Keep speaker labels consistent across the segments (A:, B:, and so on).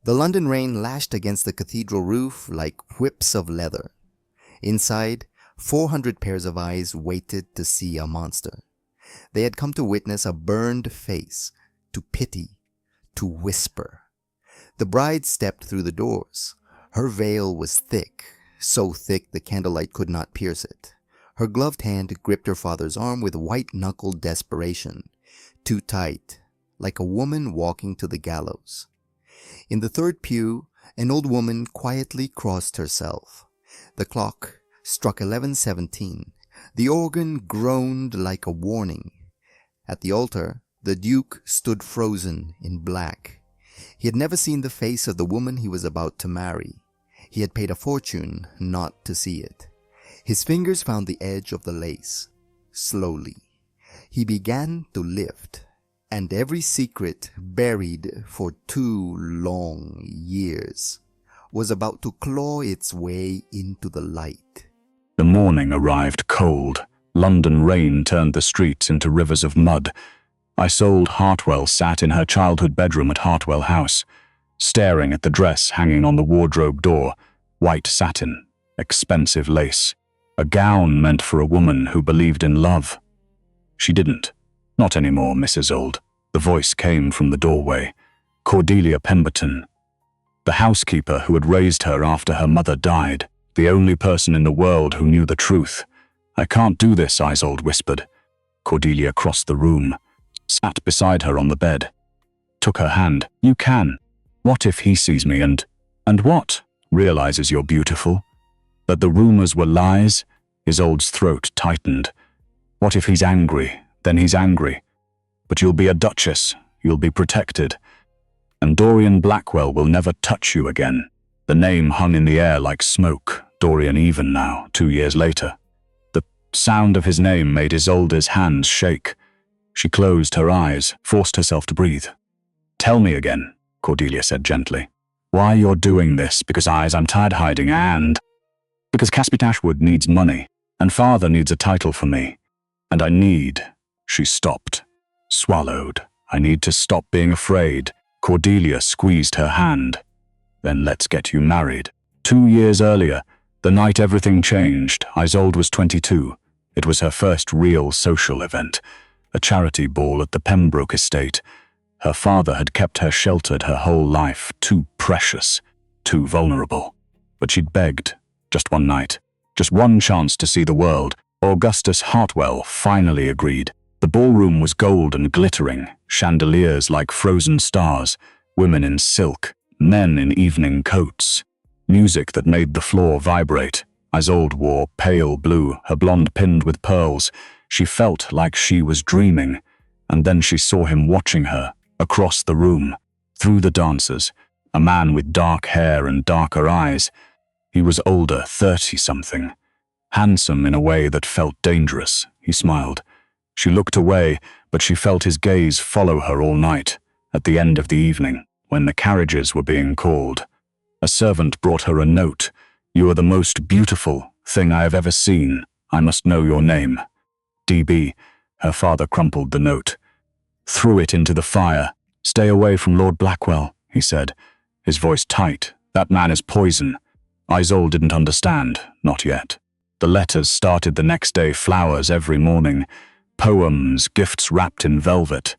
A: The London rain lashed against the cathedral roof like whips of leather. Inside, 400 pairs of eyes waited to see a monster. They had come to witness a burned face, to pity, to whisper. The bride stepped through the doors. Her veil was thick, so thick the candlelight could not pierce it. Her gloved hand gripped her father's arm with white-knuckled desperation, too tight, like a woman walking to the gallows. In the third pew, an old woman quietly crossed herself. The clock struck 11:17. The organ groaned like a warning. At the altar, the Duke stood frozen in black. He had never seen the face of the woman he was about to marry. He had paid a fortune not to see it. His fingers found the edge of the lace. Slowly, he began to lift, and every secret buried for 2 long years was about to claw its way into the light.
B: The morning arrived cold. London rain turned the streets into rivers of mud. Isolde Hartwell sat in her childhood bedroom at Hartwell House, staring at the dress hanging on the wardrobe door, white satin, expensive lace, a gown meant for a woman who believed in love. She didn't. Not anymore, Miss Isolde. The voice came from the doorway. Cordelia Pemberton, the housekeeper who had raised her after her mother died, the only person in the world who knew the truth. I can't do this, Isolde whispered. Cordelia crossed the room, sat beside her on the bed, took her hand. You can. What if he sees me and what? Realizes you're beautiful? That the rumors were lies? Isolde's throat tightened. What if he's angry? Then he's angry. But you'll be a duchess. You'll be protected. And Dorian Blackwell will never touch you again. The name hung in the air like smoke. Dorian even now, 2 years later. The sound of his name made Isolde's hands shake. She closed her eyes, forced herself to breathe. Tell me again, Cordelia said gently. Why you're doing this? Because I'm tired hiding, and because Caspian Ashwood needs money, and father needs a title for me. And I need. She stopped, swallowed. I need to stop being afraid. Cordelia squeezed her hand. Then let's get you married. 2 years earlier, the night everything changed, Isolde was 22. It was her first real social event, a charity ball at the Pembroke estate. Her father had kept her sheltered her whole life, too precious, too vulnerable. But she'd begged, just one night, just one chance to see the world. Augustus Hartwell finally agreed. The ballroom was gold and glittering, chandeliers like frozen stars, women in silk, men in evening coats. Music that made the floor vibrate. Isolde wore pale blue, her blonde pinned with pearls. She felt like she was dreaming. And then she saw him watching her, across the room, through the dancers, a man with dark hair and darker eyes. He was older, 30-something, handsome in a way that felt dangerous. He smiled. She looked away, but she felt his gaze follow her all night. At the end of the evening, when the carriages were being called, a servant brought her a note. You are the most beautiful thing I have ever seen. I must know your name. D.B. Her father crumpled the note, threw it into the fire. Stay away from Lord Blackwell, he said, his voice tight. That man is poison. Isolde didn't understand, not yet. The letters started the next day, flowers every morning, poems, gifts wrapped in velvet.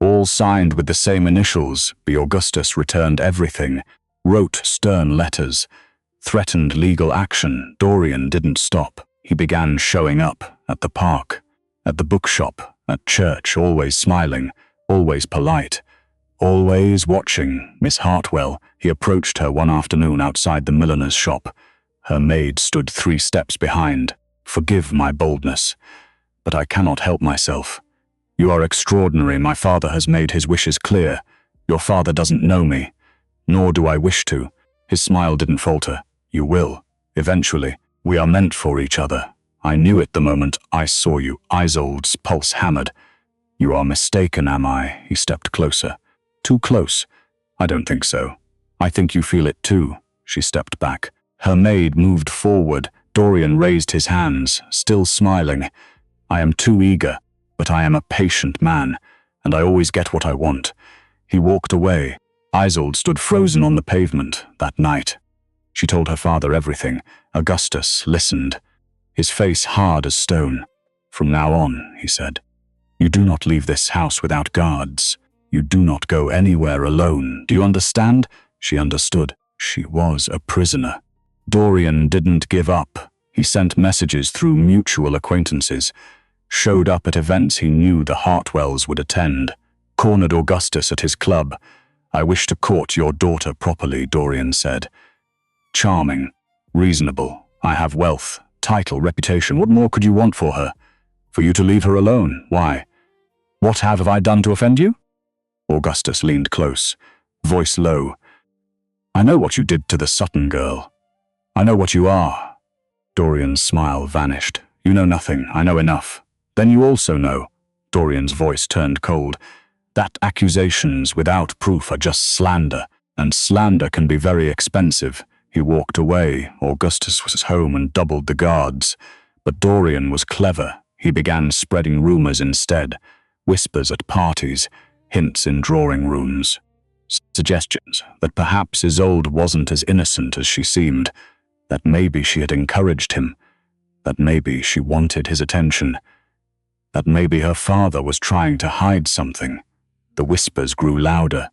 B: All signed with the same initials. B. Augustus returned everything, wrote stern letters, threatened legal action. Dorian didn't stop. He began showing up at the park, at the bookshop, at church, always smiling, always polite, always watching Miss Hartwell. He approached her one afternoon outside the milliner's shop. Her maid stood 3 steps behind. Forgive my boldness, but I cannot help myself. You are extraordinary. My father has made his wishes clear. Your father doesn't know me, nor do I wish to. His smile didn't falter. You will, eventually. We are meant for each other. I knew it the moment I saw you. Isolde's pulse hammered. You are mistaken, am I? He stepped closer. Too close. I don't think so. I think you feel it too. She stepped back. Her maid moved forward. Dorian raised his hands, still smiling. I am too eager, but I am a patient man, and I always get what I want. He walked away. Isolde stood frozen on the pavement that night. She told her father everything. Augustus listened, his face hard as stone. "From now on," he said, "you do not leave this house without guards. You do not go anywhere alone. Do you understand?" She understood. She was a prisoner. Dorian didn't give up. He sent messages through mutual acquaintances, showed up at events he knew the Hartwells would attend, cornered Augustus at his club. "I wish to court your daughter properly," Dorian said. "Charming, reasonable. I have wealth, title, reputation. What more could you want for her? For you to leave her alone? Why? What have I done to offend you?" Augustus leaned close, voice low. "I know what you did to the Sutton girl. I know what you are." Dorian's smile vanished. "You know nothing. I know enough." "Then you also know." Dorian's voice turned cold. "That accusations without proof are just slander, and slander can be very expensive." He walked away. Augustus was home and doubled the guards. But Dorian was clever. He began spreading rumors instead. Whispers at parties, hints in drawing rooms, suggestions that perhaps Isolde wasn't as innocent as she seemed, that maybe she had encouraged him, that maybe she wanted his attention, that maybe her father was trying to hide something. The whispers grew louder.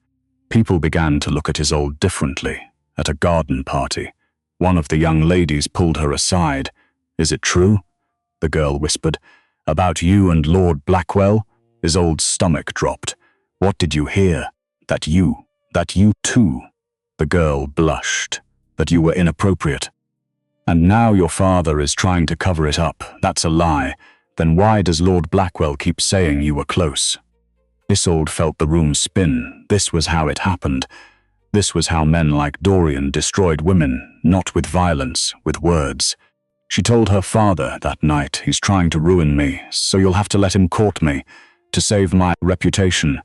B: People began to look at Isolde differently. At a garden party, one of the young ladies pulled her aside. "Is it true?" the girl whispered. "About you and Lord Blackwell?" Isolde's stomach dropped. "What did you hear? That you too?" The girl blushed. "That you were inappropriate. And now your father is trying to cover it up. That's a lie. Then why does Lord Blackwell keep saying you were close?" Isolde felt the room spin. This was how it happened. This was how men like Dorian destroyed women, not with violence, with words. She told her father that night, "He's trying to ruin me, so you'll have to let him court me, to save my reputation."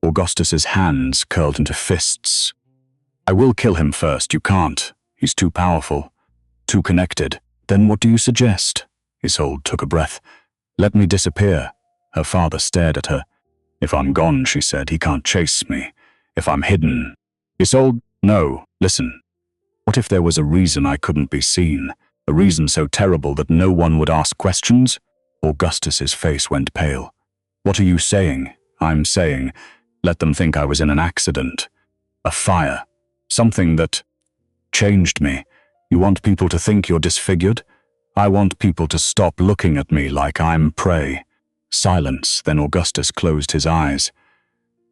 B: Augustus's hands curled into fists. "I will kill him first. You can't. He's too powerful, too connected." "Then what do you suggest?" Isolde took a breath. "Let me disappear." Her father stared at her. "If I'm gone," she said, "he can't chase me. If I'm hidden..." "Isolde, no, listen. What if there was a reason I couldn't be seen? A reason so terrible that no one would ask questions?" Augustus's face went pale. "What are you saying?" "I'm saying, let them think I was in an accident. A fire. Something that changed me. You want people to think you're disfigured? I want people to stop looking at me like I'm prey." Silence, then Augustus closed his eyes.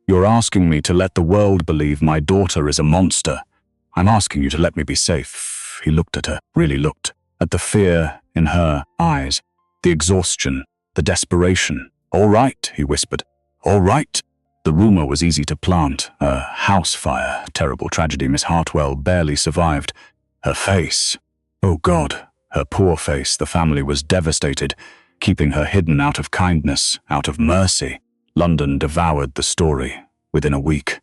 B: "You're asking me to let the world believe my daughter is a monster. I'm asking you to let me be safe." He looked at her, really looked, at the fear in her eyes, the exhaustion, the desperation. "All right," he whispered. "All right." The rumor was easy to plant. A house fire, terrible tragedy. Miss Hartwell barely survived. Her face. Oh God, her poor face. The family was devastated, keeping her hidden out of kindness, out of mercy. London devoured the story within a week.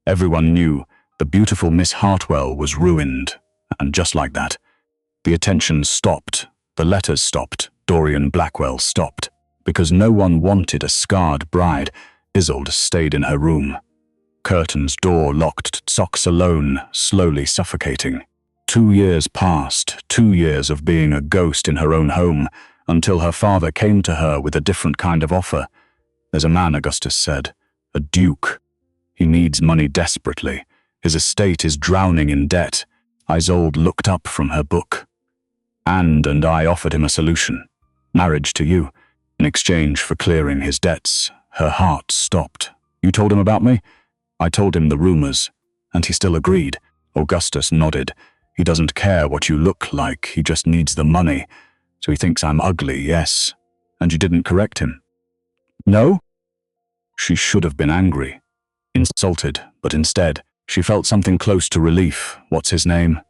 B: Everyone knew the beautiful Miss Hartwell was ruined, and just like that, the attention stopped, the letters stopped, Dorian Blackwell stopped. Because no one wanted a scarred bride, Isolde stayed in her room. Curtains, door locked, socks alone, slowly suffocating. 2 years passed, 2 years of being a ghost in her own home, until her father came to her with a different kind of offer. "There's a man," Augustus said, "a duke. He needs money desperately. His estate is drowning in debt." Isolde looked up from her book. And I offered him a solution. Marriage to you, in exchange for clearing his debts." Her heart stopped. "You told him about me?" "I told him the rumors, and he still agreed." Augustus nodded. "He doesn't care what you look like, he just needs the money. So he thinks I'm ugly, yes. And you didn't correct him?" "No?" She should have been angry, insulted, but instead, she felt something close to relief. "What's his name?"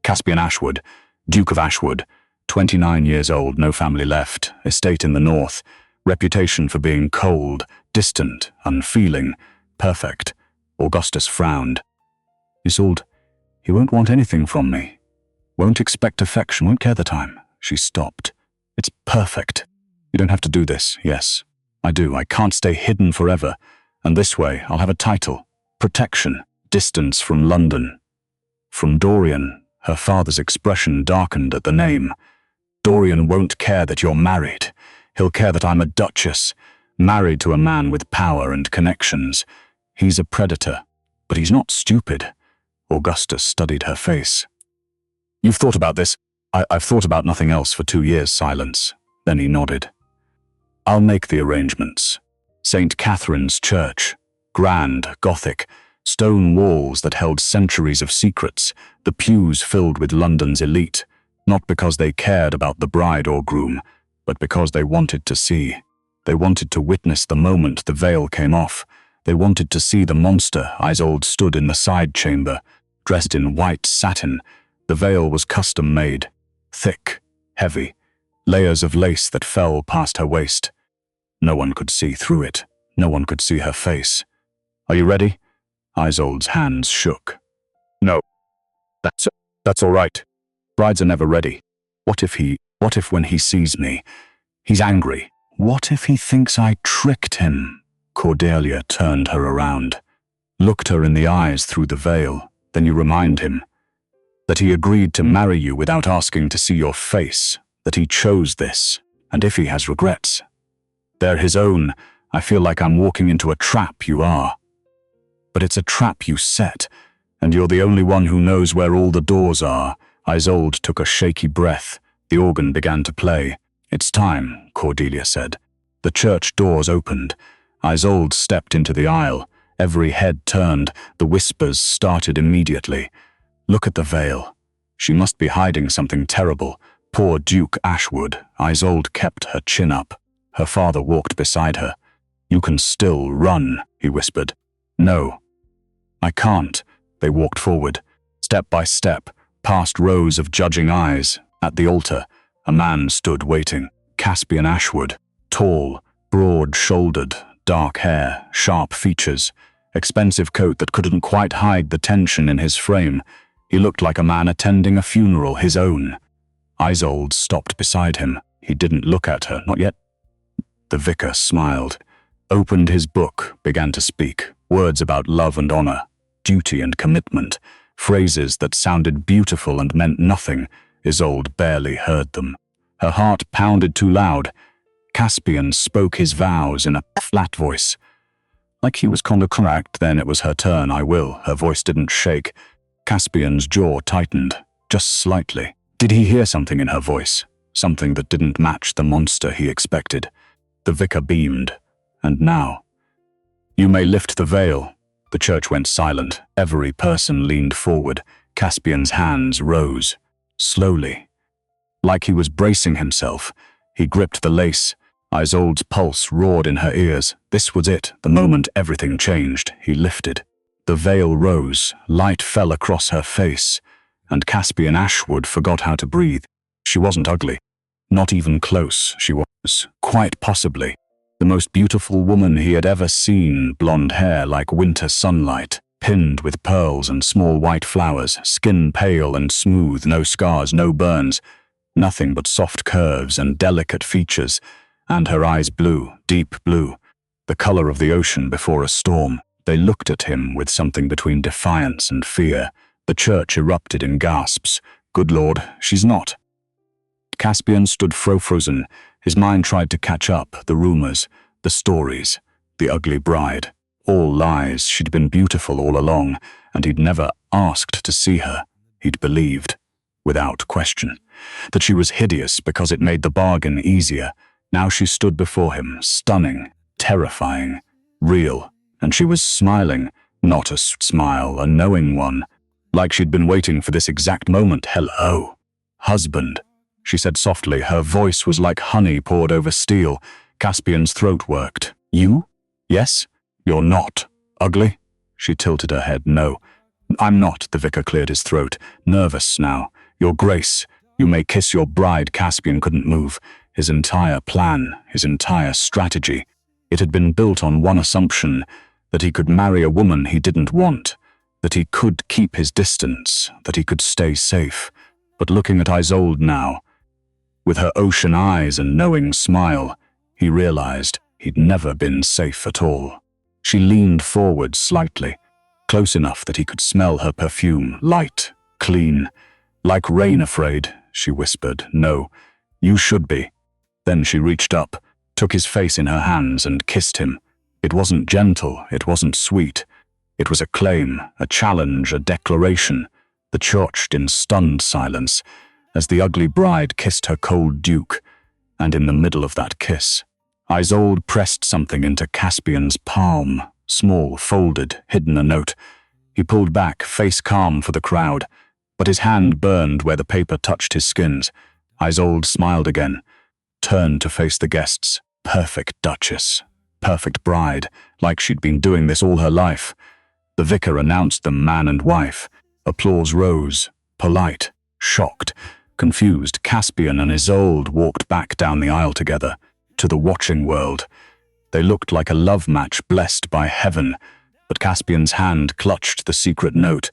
B: "Caspian Ashwood, Duke of Ashwood, 29 years old, no family left, estate in the north, reputation for being cold, distant, unfeeling, perfect." Augustus frowned. "Isolde, he won't want anything from me. Won't expect affection, won't care the time." She stopped. "It's perfect. You don't have to do this." "Yes, I do. I can't stay hidden forever. And this way, I'll have a title, protection, Distance from London. From Dorian, her father's expression darkened at the name. Dorian won't care that you're married. He'll care that I'm a duchess, married to a man with power and connections. He's a predator, but he's not stupid. Augustus studied her face. You've thought about this? I've thought about nothing else for 2 years. Silence. Then he nodded. I'll make the arrangements. St. Catherine's Church. Grand, Gothic, stone walls that held centuries of secrets, the pews filled with London's elite, not because they cared about the bride or groom, but because they wanted to see. They wanted to witness the moment the veil came off. They wanted to see the monster. Isolde stood in the side chamber, dressed in white satin. The veil was custom-made, thick, heavy, layers of lace that fell past her waist. No one could see through it. No one could see her face. Are you ready? Isolde's hands shook. No. That's all right. Brides are never ready. What if when he sees me, he's angry? What if he thinks I tricked him? Cordelia turned her around, looked her in the eyes through the veil. Then you remind him that he agreed to marry you without asking to see your face, that he chose this, and if he has regrets, they're his own. I feel like I'm walking into a trap. You are. But it's a trap you set, and you're the only one who knows where all the doors are. Isolde took a shaky breath. The organ began to play. It's time, Cordelia said. The church doors opened. Isolde stepped into the aisle. Every head turned. The whispers started immediately. Look at the veil. She must be hiding something terrible. Poor Duke Ashwood. Isolde kept her chin up. Her father walked beside her. You can still run, he whispered. No. I can't. They walked forward, step by step, past rows of judging eyes. At the altar, a man stood waiting. Caspian Ashwood, tall, broad-shouldered, dark hair, sharp features, expensive coat that couldn't quite hide the tension in his frame. He looked like a man attending a funeral, his own. Isolde stopped beside him. He didn't look at her, not yet. The vicar smiled, opened his book, began to speak. Words about love and honor, duty and commitment, phrases that sounded beautiful and meant nothing. Isolde barely heard them. Her heart pounded too loud. Caspian spoke his vows in a flat voice. Like he was correct. Then it was her turn. I will. Her voice didn't shake. Caspian's jaw tightened, just slightly. Did he hear something in her voice? Something that didn't match the monster he expected. The vicar beamed. And now? You may lift the veil. The church went silent. Every person leaned forward. Caspian's hands rose. Slowly. Like he was bracing himself, he gripped the lace. Isolde's pulse roared in her ears. This was it, the moment everything changed. He lifted. The veil rose. Light fell across her face. And Caspian Ashwood forgot how to breathe. She wasn't ugly. Not even close. She was, quite possibly, the most beautiful woman he had ever seen. Blonde hair like winter sunlight, pinned with pearls and small white flowers, skin pale and smooth, no scars, no burns, nothing but soft curves and delicate features, and her eyes blue, deep blue, the color of the ocean before a storm. They looked at him with something between defiance and fear. The church erupted in gasps. Good Lord, she's not. Caspian stood frozen. His mind tried to catch up, the rumors, the stories, the ugly bride. All lies. She'd been beautiful all along, and he'd never asked to see her. He'd believed, without question, that she was hideous because it made the bargain easier. Now she stood before him, stunning, terrifying, real, and she was smiling, not a smile, a knowing one, like she'd been waiting for this exact moment. Hello, husband, she said softly. Her voice was like honey poured over steel. Caspian's throat worked. You? Yes? You're not ugly? She tilted her head. No, I'm not. The vicar cleared his throat, nervous now. Your Grace, you may kiss your bride. Caspian couldn't move. His entire plan, his entire strategy, it had been built on one assumption, that he could marry a woman he didn't want, that he could keep his distance, that he could stay safe. But looking at Isolde now, with her ocean eyes and knowing smile, he realized he'd never been safe at all. She leaned forward slightly. close enough that he could smell her perfume, light, clean. "Like rain, afraid," she whispered. "No, you should be." Then she reached up, took his face in her hands and kissed him. It wasn't gentle, it wasn't sweet. It was a claim, a challenge, a declaration that churched in stunned silence as the ugly bride kissed her cold duke. And in the middle of that kiss, Isolde pressed something into Caspian's palm, small, folded, hidden a note. He pulled back, face calm for the crowd, but his hand burned where the paper touched his skins. Isolde smiled again, turned to face the guests. Perfect duchess, perfect bride, like she'd been doing this all her life. The vicar announced them man and wife. Applause rose, polite, shocked, confused. Caspian and Isolde walked back down the aisle together, to the watching world. They looked like a love match blessed by heaven, but Caspian's hand clutched the secret note,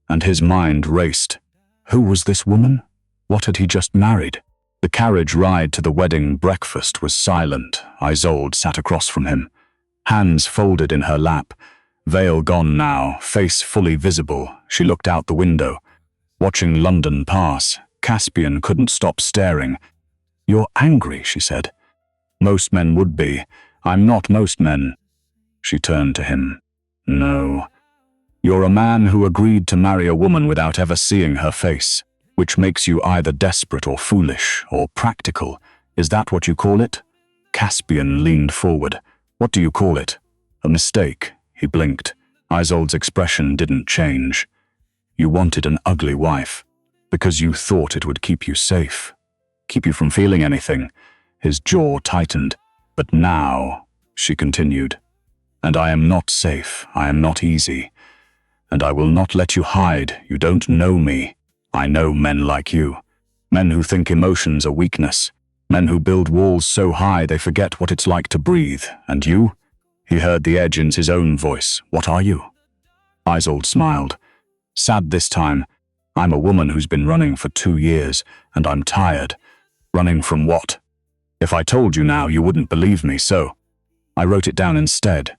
B: and his mind raced. Who was this woman? What had he just married? The carriage ride to the wedding breakfast was silent. Isolde sat across from him, hands folded in her lap, veil gone now, face fully visible. She looked out the window, watching London pass. Caspian couldn't stop staring. "You're angry," she said. "Most men would be. I'm not most men." She turned to him. "No. You're a man who agreed to marry a woman without ever seeing her face, which makes you either desperate or foolish or practical. Is that what you call it?" Caspian leaned forward. "What do you call it?" "A mistake." He blinked. Isolde's expression didn't change. "You wanted an ugly wife because you thought it would keep you safe, keep you from feeling anything." His jaw tightened. "But now," she continued, "and I am not safe, I am not easy, and I will not let you hide. You don't know me. I know men like you, men who think emotions are weakness, men who build walls so high they forget what it's like to breathe. And you?" He heard the edge in his own voice. "What are you?" Isolde smiled. "Sad this time. I'm a woman who's been running for 2 years, and I'm tired." "Running from what?" "If I told you now, you wouldn't believe me, so I wrote it down instead."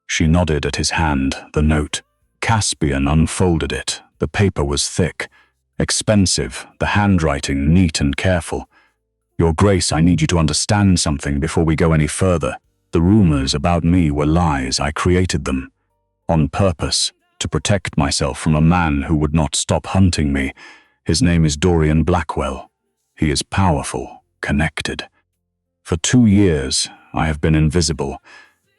B: She nodded at his hand, the note. Caspian unfolded it. The paper was thick, expensive, the handwriting neat and careful. "Your Grace, I need you to understand something before we go any further. The rumors about me were lies. I created them on purpose to protect myself from a man who would not stop hunting me. His name is Dorian Blackwell. He is powerful, connected. For 2 years, I have been invisible,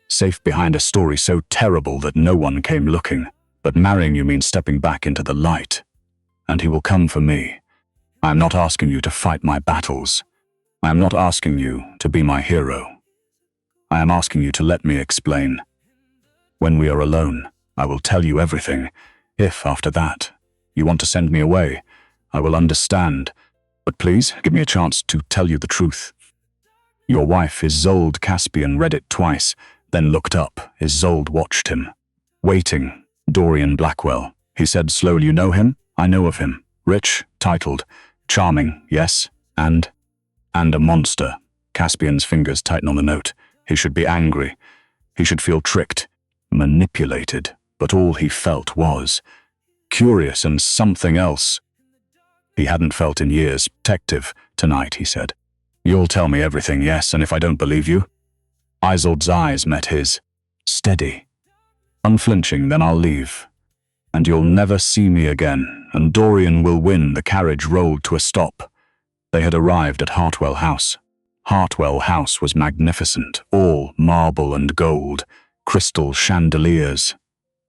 B: safe behind a story so terrible that no one came looking. But marrying you means stepping back into the light, and he will come for me. I am not asking you to fight my battles. I am not asking you to be my hero. I am asking you to let me explain. When we are alone, I will tell you everything. If, after that, you want to send me away, I will understand. But please, give me a chance to tell you the truth." "Your wife, Isolde." Caspian read it twice, then looked up. Isolde watched him. "Waiting. Dorian Blackwell," he said slowly. "You know him?" "I know of him. Rich, titled, charming, yes, and a monster." Caspian's fingers tightened on the note. He should be angry. He should feel tricked, manipulated, but all he felt was curious and something else he hadn't felt in years. "Detective, tonight," he said. "You'll tell me everything, yes, and if I don't believe you?" Isolde's eyes met his, steady, unflinching. "Then I'll leave, and you'll never see me again, and Dorian will win." The carriage rolled to a stop. They had arrived at Hartwell House. Hartwell House was magnificent, all marble and gold, crystal chandeliers,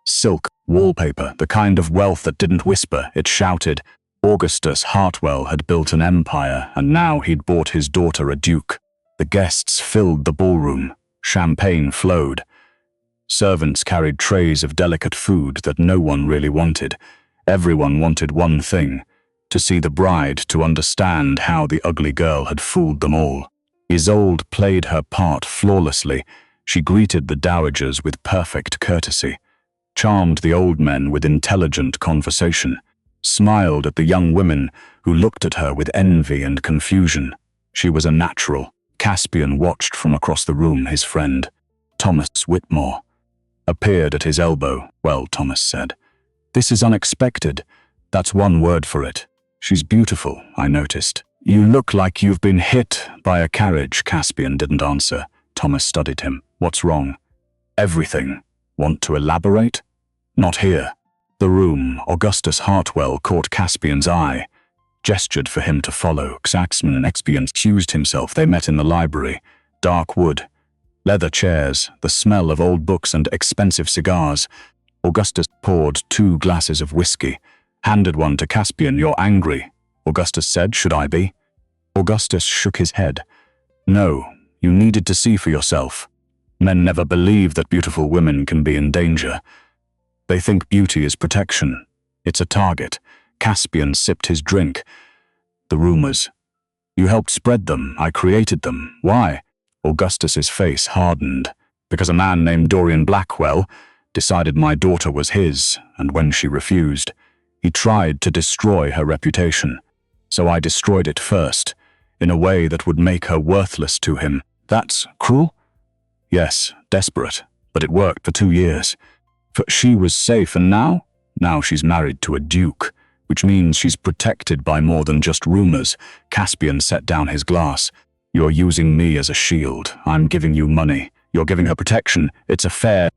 B: silk wallpaper, the kind of wealth that didn't whisper, it shouted. Augustus Hartwell had built an empire, and now he'd bought his daughter a duke. The guests filled the ballroom. Champagne flowed. Servants carried trays of delicate food that no one really wanted. Everyone wanted one thing: to see the bride, to understand how the ugly girl had fooled them all. Isolde played her part flawlessly. She greeted the dowagers with perfect courtesy, charmed the old men with intelligent conversation, smiled at the young women who looked at her with envy and confusion. She was a natural. Caspian watched from across the room his friend, Thomas Whitmore, appeared at his elbow. "Well," Thomas said, "this is unexpected. That's one word for it. She's beautiful," I noticed. "You look like you've been hit by a carriage." Caspian didn't answer. Thomas studied him. "What's wrong?" "Everything. Want to elaborate?" "Not here." The room. Augustus Hartwell caught Caspian's eye, gestured for him to follow. Caspian and Caspian excused himself. They met in the library. Dark wood, leather chairs, the smell of old books and expensive cigars. Augustus poured 2 glasses of whiskey, handed one to Caspian. "You're angry," Augustus said. "Should I be?" Augustus shook his head. "No, you needed to see for yourself. Men never believe that beautiful women can be in danger. They think beauty is protection. It's a target." Caspian sipped his drink. "The rumors. You helped spread them. I created them. Why?" Augustus's face hardened. "Because a man named Dorian Blackwell decided my daughter was his, and when she refused, he tried to destroy her reputation. So I destroyed it first, in a way that would make her worthless to him." "That's cruel?" "Yes, desperate, but it worked for 2 years. She was safe, and now? Now she's married to a duke, which means she's protected by more than just rumors." Caspian set down his glass. "You're using me as a shield. I'm giving you money. You're giving her protection. It's a fair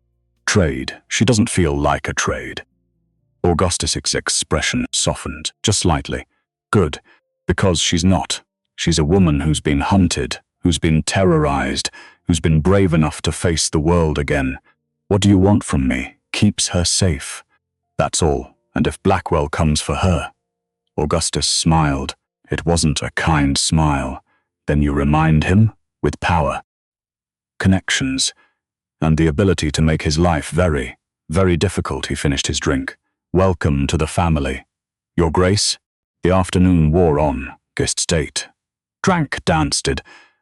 B: trade." "She doesn't feel like a trade." Augustus's expression softened, just slightly. "Good, because she's not. She's a woman who's been hunted, who's been terrorized, who's been brave enough to face the world again. What do you want from me? Keeps her safe. That's all. And if Blackwell comes for her..." Augustus smiled. It wasn't a kind smile. "Then you remind him? With power, connections, and the ability to make his life very, very difficult." He finished his drink. "Welcome to the family. Your Grace?" The afternoon wore on. Guest state. Drank, danced.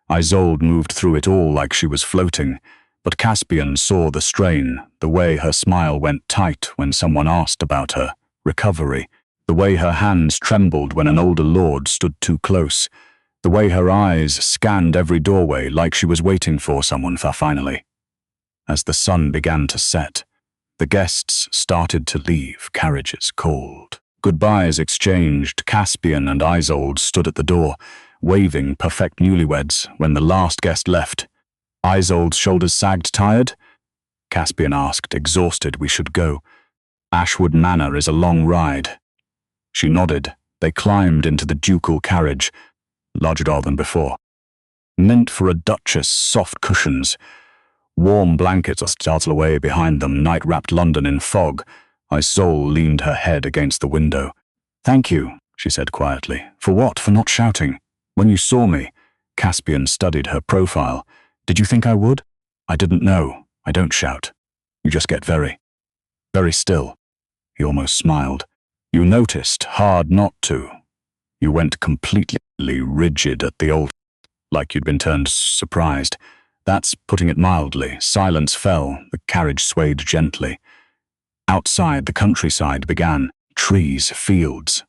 B: Isolde moved through it all like she was floating. But Caspian saw the strain, the way her smile went tight when someone asked about her recovery, the way her hands trembled when an older lord stood too close, the way her eyes scanned every doorway like she was waiting for someone. Finally, as the sun began to set, the guests started to leave. Carriages called. Goodbyes exchanged. Caspian and Isolde stood at the door, waving perfect newlyweds when the last guest left. Isolde's shoulders sagged. "Tired?" Caspian asked, exhausted. "We should go. Ashwood Manor is a long ride." She nodded. They climbed into the ducal carriage, larger than before. Meant for a duchess, soft cushions. Warm blankets startled away behind them, night-wrapped London in fog. Isolde leaned her head against the window. "Thank you," she said quietly. "For what? For not shouting? When you saw me..." Caspian studied her profile. "Did you think I would?" "I didn't know. I don't shout. You just get very, very still." He almost smiled. "You noticed, hard not to. You went completely rigid at the old, like you'd been turned surprised. That's putting it mildly." Silence fell. The carriage swayed gently. Outside, the countryside began. Trees, fields.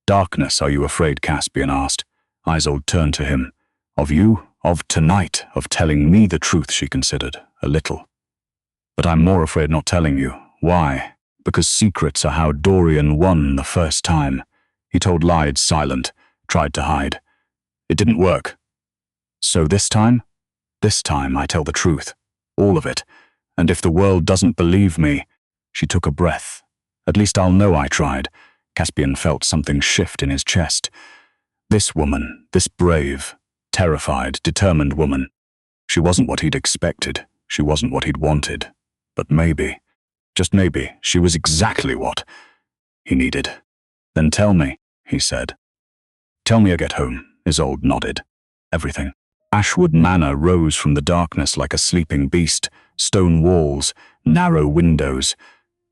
B: "Darkness, are you afraid?" Caspian asked. Isolde turned to him. "Of you? Of tonight? Of telling me the truth?" She considered. "A little. But I'm more afraid not telling you." "Why?" "Because secrets are how Dorian won the first time. He told lies, silent, tried to hide. It didn't work. So this time? This time I tell the truth. All of it. And if the world doesn't believe me..." She took a breath. "At least I'll know I tried." Caspian felt something shift in his chest. This woman, this brave, terrified, determined woman. She wasn't what he'd expected. She wasn't what he'd wanted. But maybe, just maybe, she was exactly what he needed. "Then tell me," he said. "Tell me I get home." Isolde nodded. "Everything." Ashwood Manor rose from the darkness like a sleeping beast. Stone walls, narrow windows,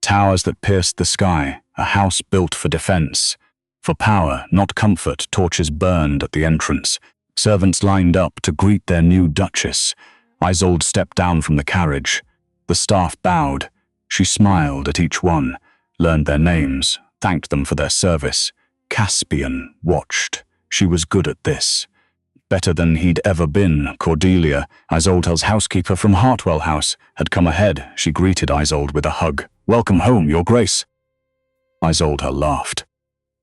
B: towers that pierced the sky, a house built for defense. For power, not comfort. Torches burned at the entrance. Servants lined up to greet their new duchess. Isolde stepped down from the carriage. The staff bowed. She smiled at each one, learned their names, thanked them for their service. Caspian watched. She was good at this. better than he'd ever been. Cordelia, Isolde's housekeeper from Hartwell House, had come ahead. She greeted Isolde with a hug. "Welcome home, Your Grace." Isolde laughed.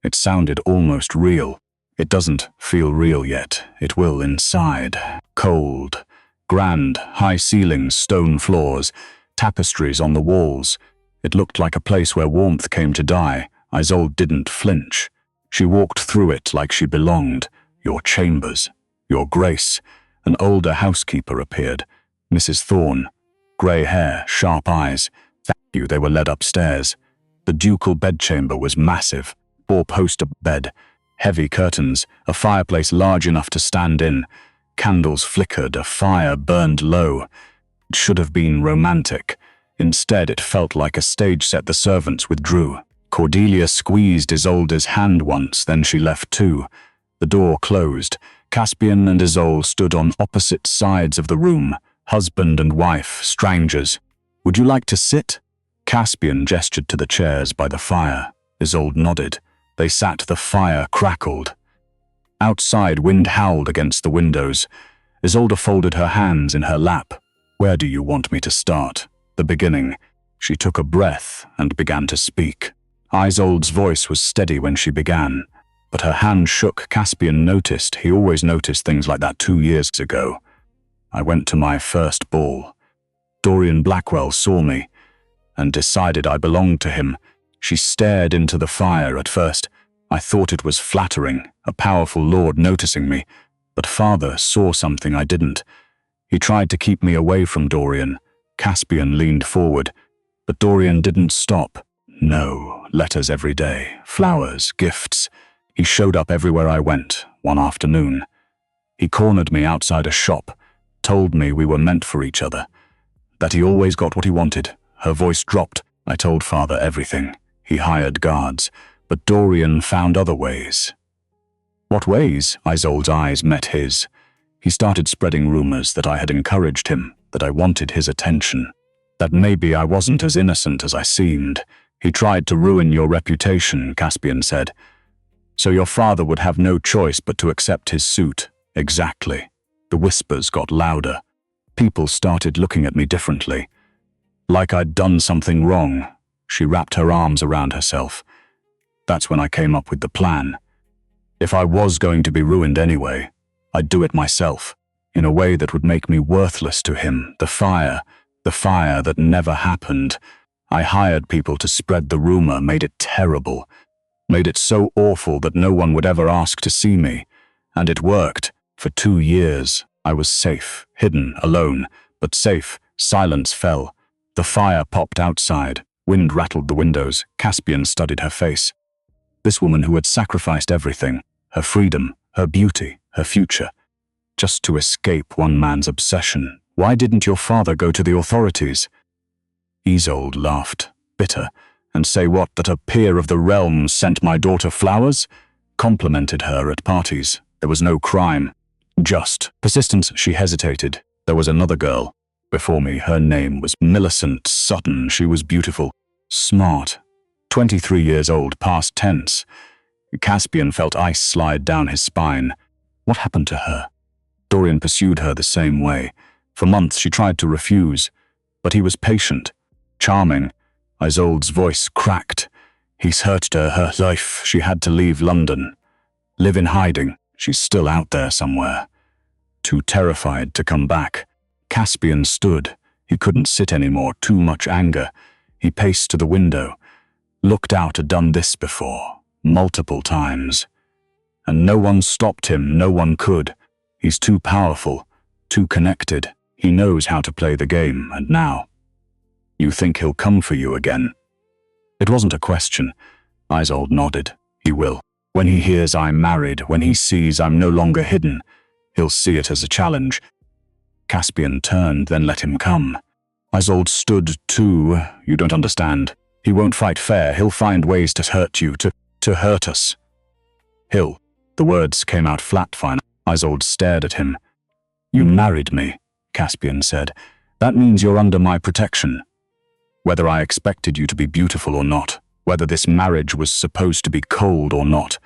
B: It sounded almost real. It doesn't feel real yet. It will inside. Cold. Grand, high ceilings, stone floors, tapestries on the walls. It looked like a place where warmth came to die. Isolde didn't flinch. She walked through it like she belonged. "Your chambers. Your Grace." An older housekeeper appeared. Mrs. Thorne. Grey hair, sharp eyes. "Thank you." They were led upstairs. The ducal bedchamber was massive. 4-poster bed. Heavy curtains. A fireplace large enough to stand in. Candles flickered. A fire burned low. It should have been romantic. Instead, it felt like a stage set. The servants withdrew. Cordelia squeezed Isolde's hand once, then she left too. The door closed. Caspian and Isolde stood on opposite sides of the room, husband and wife, strangers. "Would you like to sit?" Caspian gestured to the chairs by the fire. Isolde nodded. They sat. The fire crackled. Outside, wind howled against the windows. Isolde folded her hands in her lap. "Where do you want me to start?" "The beginning." She took a breath and began to speak. Isolde's voice was steady when she began, but her hand shook. Caspian noticed. He always noticed things like that 2 years ago. "I went to my first ball. Dorian Blackwell saw me and decided I belonged to him." She stared into the fire at first. "I thought it was flattering, a powerful lord noticing me, but father saw something I didn't. He tried to keep me away from Dorian." Caspian leaned forward, but Dorian didn't stop. "No, letters every day, flowers, gifts. He showed up everywhere I went, one afternoon. He cornered me outside a shop, told me we were meant for each other, that he always got what he wanted." Her voice dropped. "I told father everything. He hired guards, but Dorian found other ways." "What ways?" Isolde's eyes met his. "He started spreading rumors that I had encouraged him, that I wanted his attention, that maybe I wasn't as innocent as I seemed. He tried to ruin your reputation," Caspian said. "So your father would have no choice but to accept his suit." "Exactly." The whispers got louder. People started looking at me differently, like I'd done something wrong. She wrapped her arms around herself. "That's when I came up with the plan. If I was going to be ruined anyway, I'd do it myself, in a way that would make me worthless to him. The fire that never happened. I hired people to spread the rumor, made it terrible, made it so awful that no one would ever ask to see me. And it worked. For 2 years, I was safe, hidden, alone, but safe. Silence fell. The fire popped outside. Wind rattled the windows. Caspian studied her face. This woman who had sacrificed everything, her freedom, her beauty, her future, just to escape one man's obsession. "Why didn't your father go to the authorities?" Isolde laughed, bitter. "And say what, that a peer of the realm sent my daughter flowers? Complimented her at parties. There was no crime. Just persistence." She hesitated. "There was another girl before me. Her name was Millicent Sutton. She was beautiful, smart, 23 years old, past tense." Caspian felt ice slide down his spine. What happened to her? Dorian pursued her the same way. For months she tried to refuse, but he was patient, charming. Isolde's voice cracked. "He's hurt her life. She had to leave London, live in hiding. She's still out there somewhere, too terrified to come back." Caspian stood. He couldn't sit anymore, too much anger. He paced to the window, looked out. Had done this before, multiple times. And no one stopped him, no one could. He's too powerful, too connected. He knows how to play the game, and now, "You think he'll come for you again?" It wasn't a question. Isolde nodded. "He will. When he hears I'm married, when he sees I'm no longer hidden, he'll see it as a challenge." Caspian turned, then let him come. Isolde stood too. "You don't understand. He won't fight fair. He'll find ways to hurt you, to hurt us." "He'll." The words came out flat fine. Isolde stared at him. "You married me," Caspian said. "That means you're under my protection. Whether I expected you to be beautiful or not, whether this marriage was supposed to be cold or not,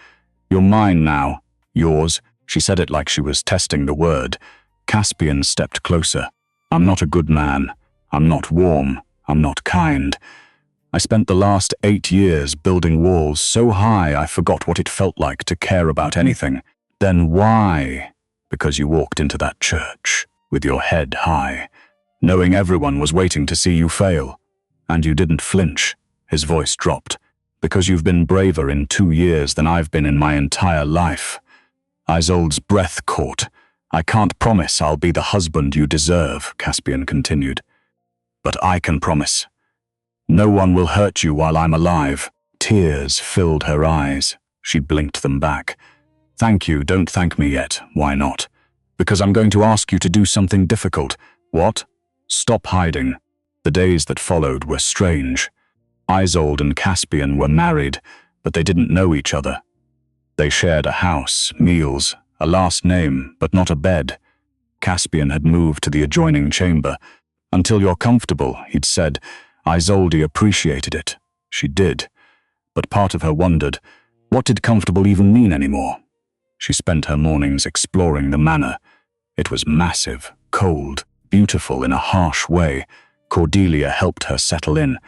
B: you're mine now. Yours, She said it like she was testing the word. Caspian stepped closer. I'm not a good man. I'm not warm. I'm not kind. I spent the last 8 years building walls so high I forgot what it felt like to care about anything. Then why? Because you walked into that church with your head high, knowing everyone was waiting to see you fail. And you didn't flinch. His voice dropped. Because you've been braver in 2 years than I've been in my entire life. Isolde's breath caught. I can't promise I'll be the husband you deserve, Caspian continued. But I can promise. No one will hurt you while I'm alive. Tears filled her eyes. She blinked them back. Thank you, don't thank me yet. Why not? Because I'm going to ask you to do something difficult. What? Stop hiding. The days that followed were strange. Isolde and Caspian were married, but they didn't know each other. They shared a house, meals, a last name, but not a bed. Caspian had moved to the adjoining chamber. Until you're comfortable, he'd said. Isolde appreciated it. She did. But part of her wondered, what did comfortable even mean anymore? She spent her mornings exploring the manor. It was massive, cold, beautiful in a harsh way. Cordelia helped her settle in.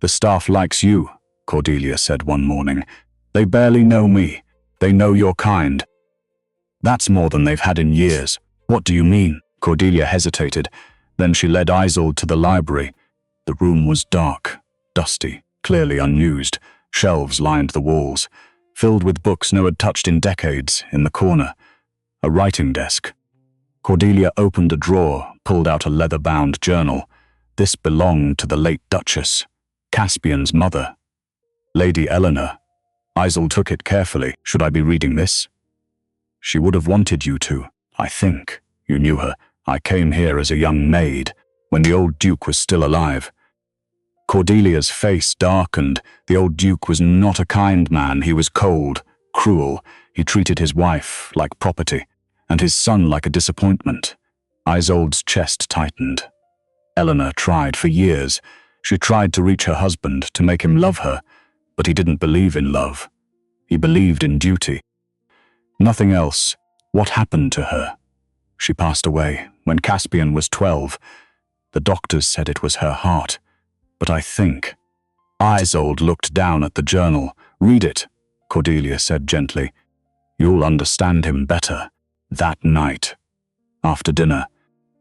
B: The staff likes you, Cordelia said one morning. They barely know me. They know you're kind. That's more than they've had in years. What do you mean? Cordelia hesitated. Then she led Isolde to the library. The room was dark, dusty, clearly unused. Shelves lined the walls, filled with books no one had touched in decades. In the corner, a writing desk. Cordelia opened a drawer, pulled out a leather-bound journal. This belonged to the late Duchess, Caspian's mother. Lady Eleanor. Isolde took it carefully. Should I be reading this? She would have wanted you to, I think. You knew her. I came here as a young maid, when the old Duke was still alive. Cordelia's face darkened. The old Duke was not a kind man. He was cold, cruel. He treated his wife like property, and his son like a disappointment. Isolde's chest tightened. Eleanor tried for years. She tried to reach her husband, to make him love her, but he didn't believe in love. He believed in duty. Nothing else. What happened to her? She passed away when Caspian was 12. The doctors said it was her heart. But I think... Isolde looked down at the journal. Read it, Cordelia said gently. You'll understand him better. That night, after dinner,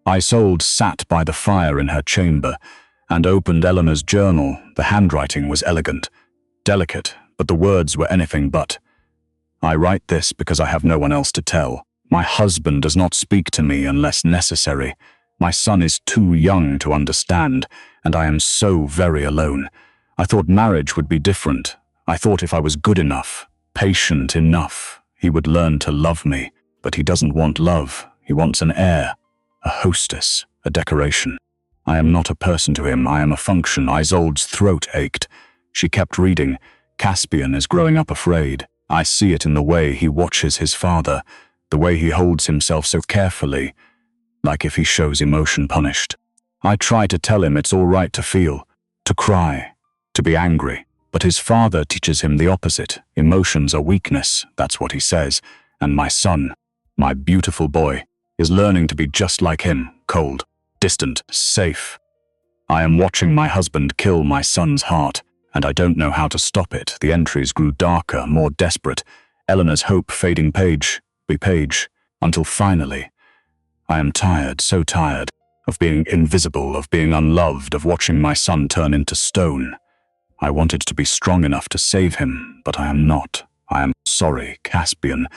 B: Isolde sat by the fire in her chamber and opened Eleanor's journal. The handwriting was elegant, delicate, but the words were anything but. I write this because I have no one else to tell. My husband does not speak to me unless necessary. My son is too young to understand, and I am so very alone. I thought marriage would be different. I thought if I was good enough, patient enough, he would learn to love me. But he doesn't want love. He wants an heir, a hostess, a decoration. I am not a person to him. I am a function. Isolde's throat ached. She kept reading. Caspian is growing up afraid. I see it in the way he watches his father, the way he holds himself so carefully, like if he shows emotion punished. I try to tell him it's all right to feel, to cry, to be angry, but his father teaches him the opposite. Emotions are weakness, that's what he says, and my son, my beautiful boy, is learning to be just like him, cold, distant, safe. I am watching my husband kill my son's heart, and I don't know how to stop it. The entries grew darker, more desperate. Eleanor's hope fading page by page, until finally, I am tired, so tired, of being invisible, of being unloved, of watching my son turn into stone. I wanted to be strong enough to save him, but I am not. I am sorry, Caspian.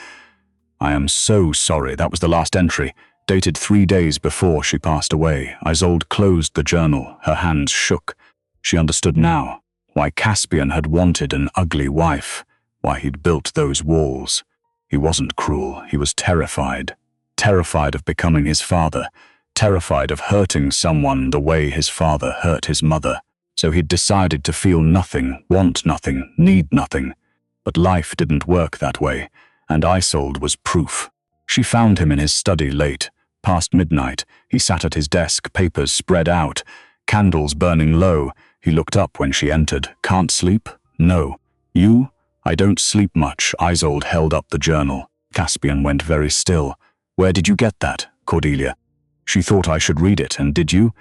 B: I am so sorry. That was the last entry, dated 3 days before she passed away. Isolde closed the journal. Her hands shook. She understood now why Caspian had wanted an ugly wife, why he'd built those walls. He wasn't cruel. He was terrified. Terrified of becoming his father. Terrified of hurting someone the way his father hurt his mother. So he'd decided to feel nothing, want nothing, need nothing. But life didn't work that way, and Isolde was proof. She found him in his study late, past midnight. He sat at his desk, papers spread out, candles burning low. He looked up when she entered. Can't sleep? No. You? I don't sleep much. Isolde held up the journal. Caspian went very still. Where did you get that, Cordelia? She thought I should read it, and did you?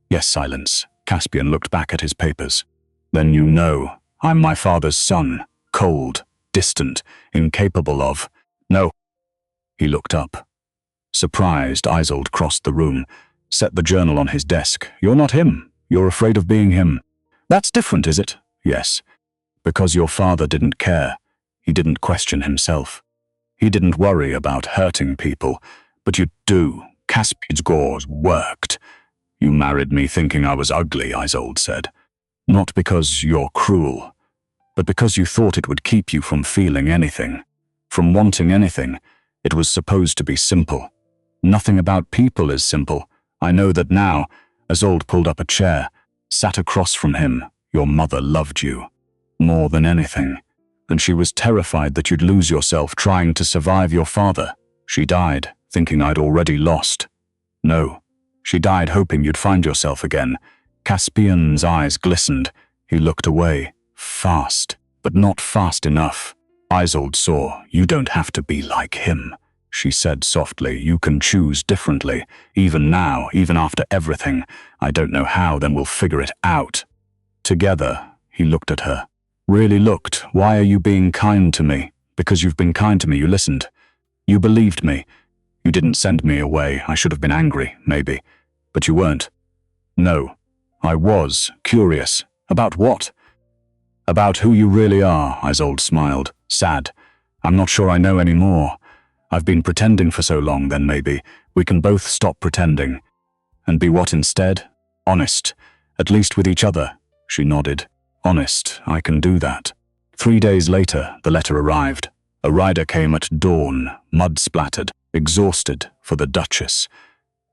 B: Yes, silence. Caspian looked back at his papers. Then you know. I'm my father's son. Cold, distant, incapable of. No. He looked up. Surprised, Isolde crossed the room, set the journal on his desk. You're not him. You're afraid of being him. That's different, is it? Yes. Because your father didn't care. He didn't question himself. He didn't worry about hurting people. But you do. Caspian's gauze worked. You married me thinking I was ugly, Isolde said. Not because you're cruel, but because you thought it would keep you from feeling anything, from wanting anything. It was supposed to be simple. Nothing about people is simple. I know that now. Isolde pulled up a chair, sat across from him. Your mother loved you. More than anything. And she was terrified that you'd lose yourself trying to survive your father. She died, thinking I'd already lost. No. She died hoping you'd find yourself again. Caspian's eyes glistened. He looked away. Fast, but not fast enough. Isolde saw. You don't have to be like him, she said softly. You can choose differently. Even now, even after everything. I don't know how, then we'll figure it out. Together, he looked at her. Really looked. Why are you being kind to me? Because you've been kind to me, you listened. You believed me. You didn't send me away. I should have been angry, maybe. But you weren't. No. I was curious. About what? About who you really are, Isolde smiled, sad. I'm not sure I know any more. I've been pretending for so long, then maybe we can both stop pretending. And be what instead? Honest. At least with each other. She nodded. Honest, I can do that. 3 days later, the letter arrived. A rider came at dawn, mud-splattered, exhausted, for the Duchess.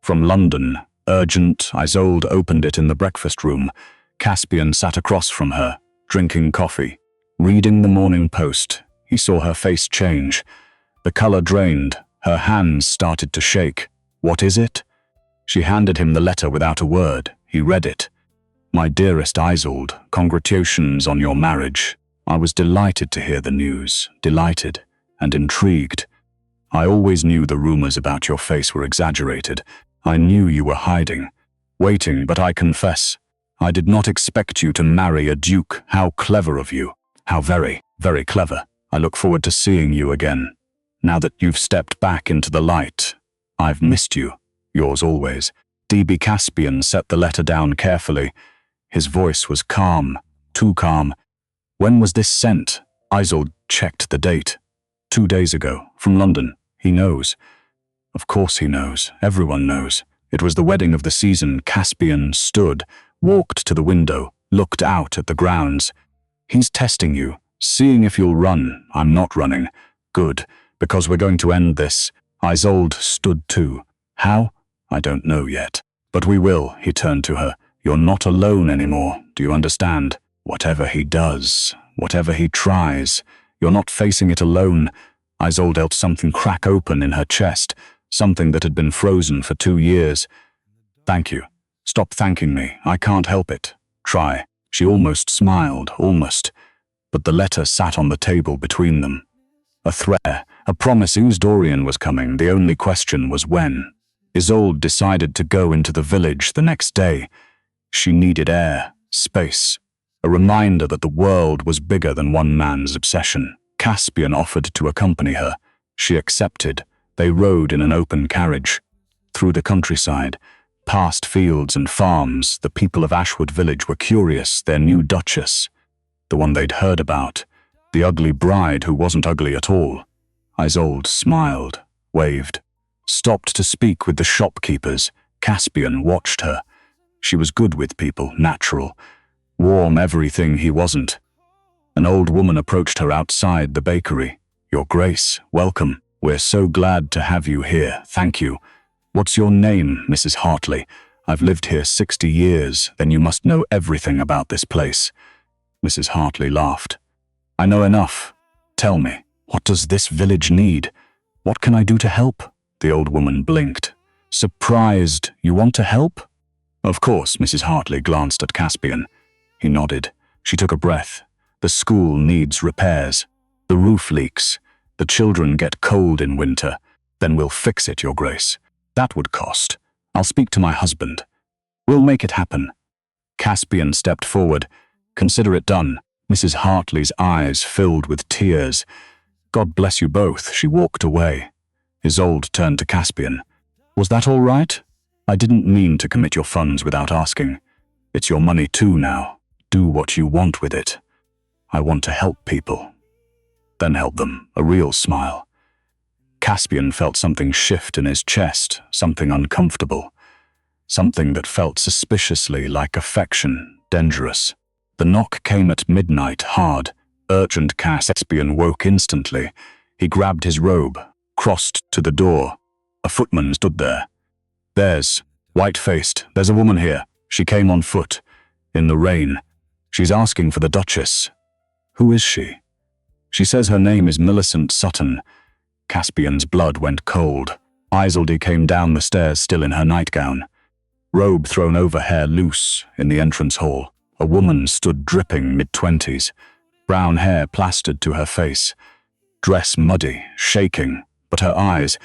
B: From London, urgent, Isolde opened it in the breakfast room. Caspian sat across from her, drinking coffee. Reading the Morning Post, he saw her face change. The color drained, her hands started to shake. What is it? She handed him the letter without a word. He read it. My dearest Isolde, congratulations on your marriage. I was delighted to hear the news, delighted and intrigued. I always knew the rumors about your face were exaggerated. I knew you were hiding, waiting, but I confess, I did not expect you to marry a duke. How clever of you. How very, very clever. I look forward to seeing you again. Now that you've stepped back into the light, I've missed you. Yours always. D.B. Caspian set the letter down carefully. His voice was calm, too calm. When was this sent? Isolde checked the date. 2 days ago, from London. He knows. Of course he knows. Everyone knows. It was the wedding of the season. Caspian stood, walked to the window, looked out at the grounds. He's testing you, seeing if you'll run. I'm not running. Good, because we're going to end this. Isolde stood too. How? I don't know yet. But we will, he turned to her. You're not alone anymore, do you understand? Whatever he does, whatever he tries, you're not facing it alone. Isolde felt something crack open in her chest, something that had been frozen for 2 years. Thank you. Stop thanking me. I can't help it. Try. She almost smiled, almost. But the letter sat on the table between them. A threat, a promise Dorian was coming. The only question was when. Isolde decided to go into the village the next day. She needed air, space, a reminder that the world was bigger than one man's obsession. Caspian offered to accompany her. She accepted. They rode in an open carriage. Through the countryside, past fields and farms, the people of Ashwood Village were curious. Their new Duchess, the one they'd heard about, the ugly bride who wasn't ugly at all. Isolde smiled, waved, stopped to speak with the shopkeepers. Caspian watched her. She was good with people, natural, warm, everything he wasn't. An old woman approached her outside the bakery. Your Grace, welcome. We're so glad to have you here. Thank you. What's your name, Mrs. Hartley? I've lived here 60 years. Then you must know everything about this place. Mrs. Hartley laughed. I know enough. Tell me, what does this village need? What can I do to help? The old woman blinked. Surprised. You want to help? Of course, Mrs. Hartley glanced at Caspian. He nodded. She took a breath. The school needs repairs. The roof leaks. The children get cold in winter. Then we'll fix it, Your Grace. That would cost. I'll speak to my husband. We'll make it happen." Caspian stepped forward. "Consider it done." Mrs. Hartley's eyes filled with tears. "God bless you both." She walked away. Isolde turned to Caspian. "Was that all right? I didn't mean to commit your funds without asking. It's your money too now. Do what you want with it. I want to help people." Then help them, a real smile. Caspian felt something shift in his chest, something uncomfortable. Something that felt suspiciously like affection, dangerous. The knock came at midnight, hard, urgent. Caspian woke instantly. He grabbed his robe, crossed to the door. A footman stood there. White-faced, there's a woman here. She came on foot, in the rain. She's asking for the Duchess." "Who is she?" "She says her name is Millicent Sutton." Caspian's blood went cold. Isolde came down the stairs still in her nightgown. Robe thrown over, hair loose, in the entrance hall. A woman stood dripping, mid-20s. Brown hair plastered to her face. Dress muddy, shaking, but her eyes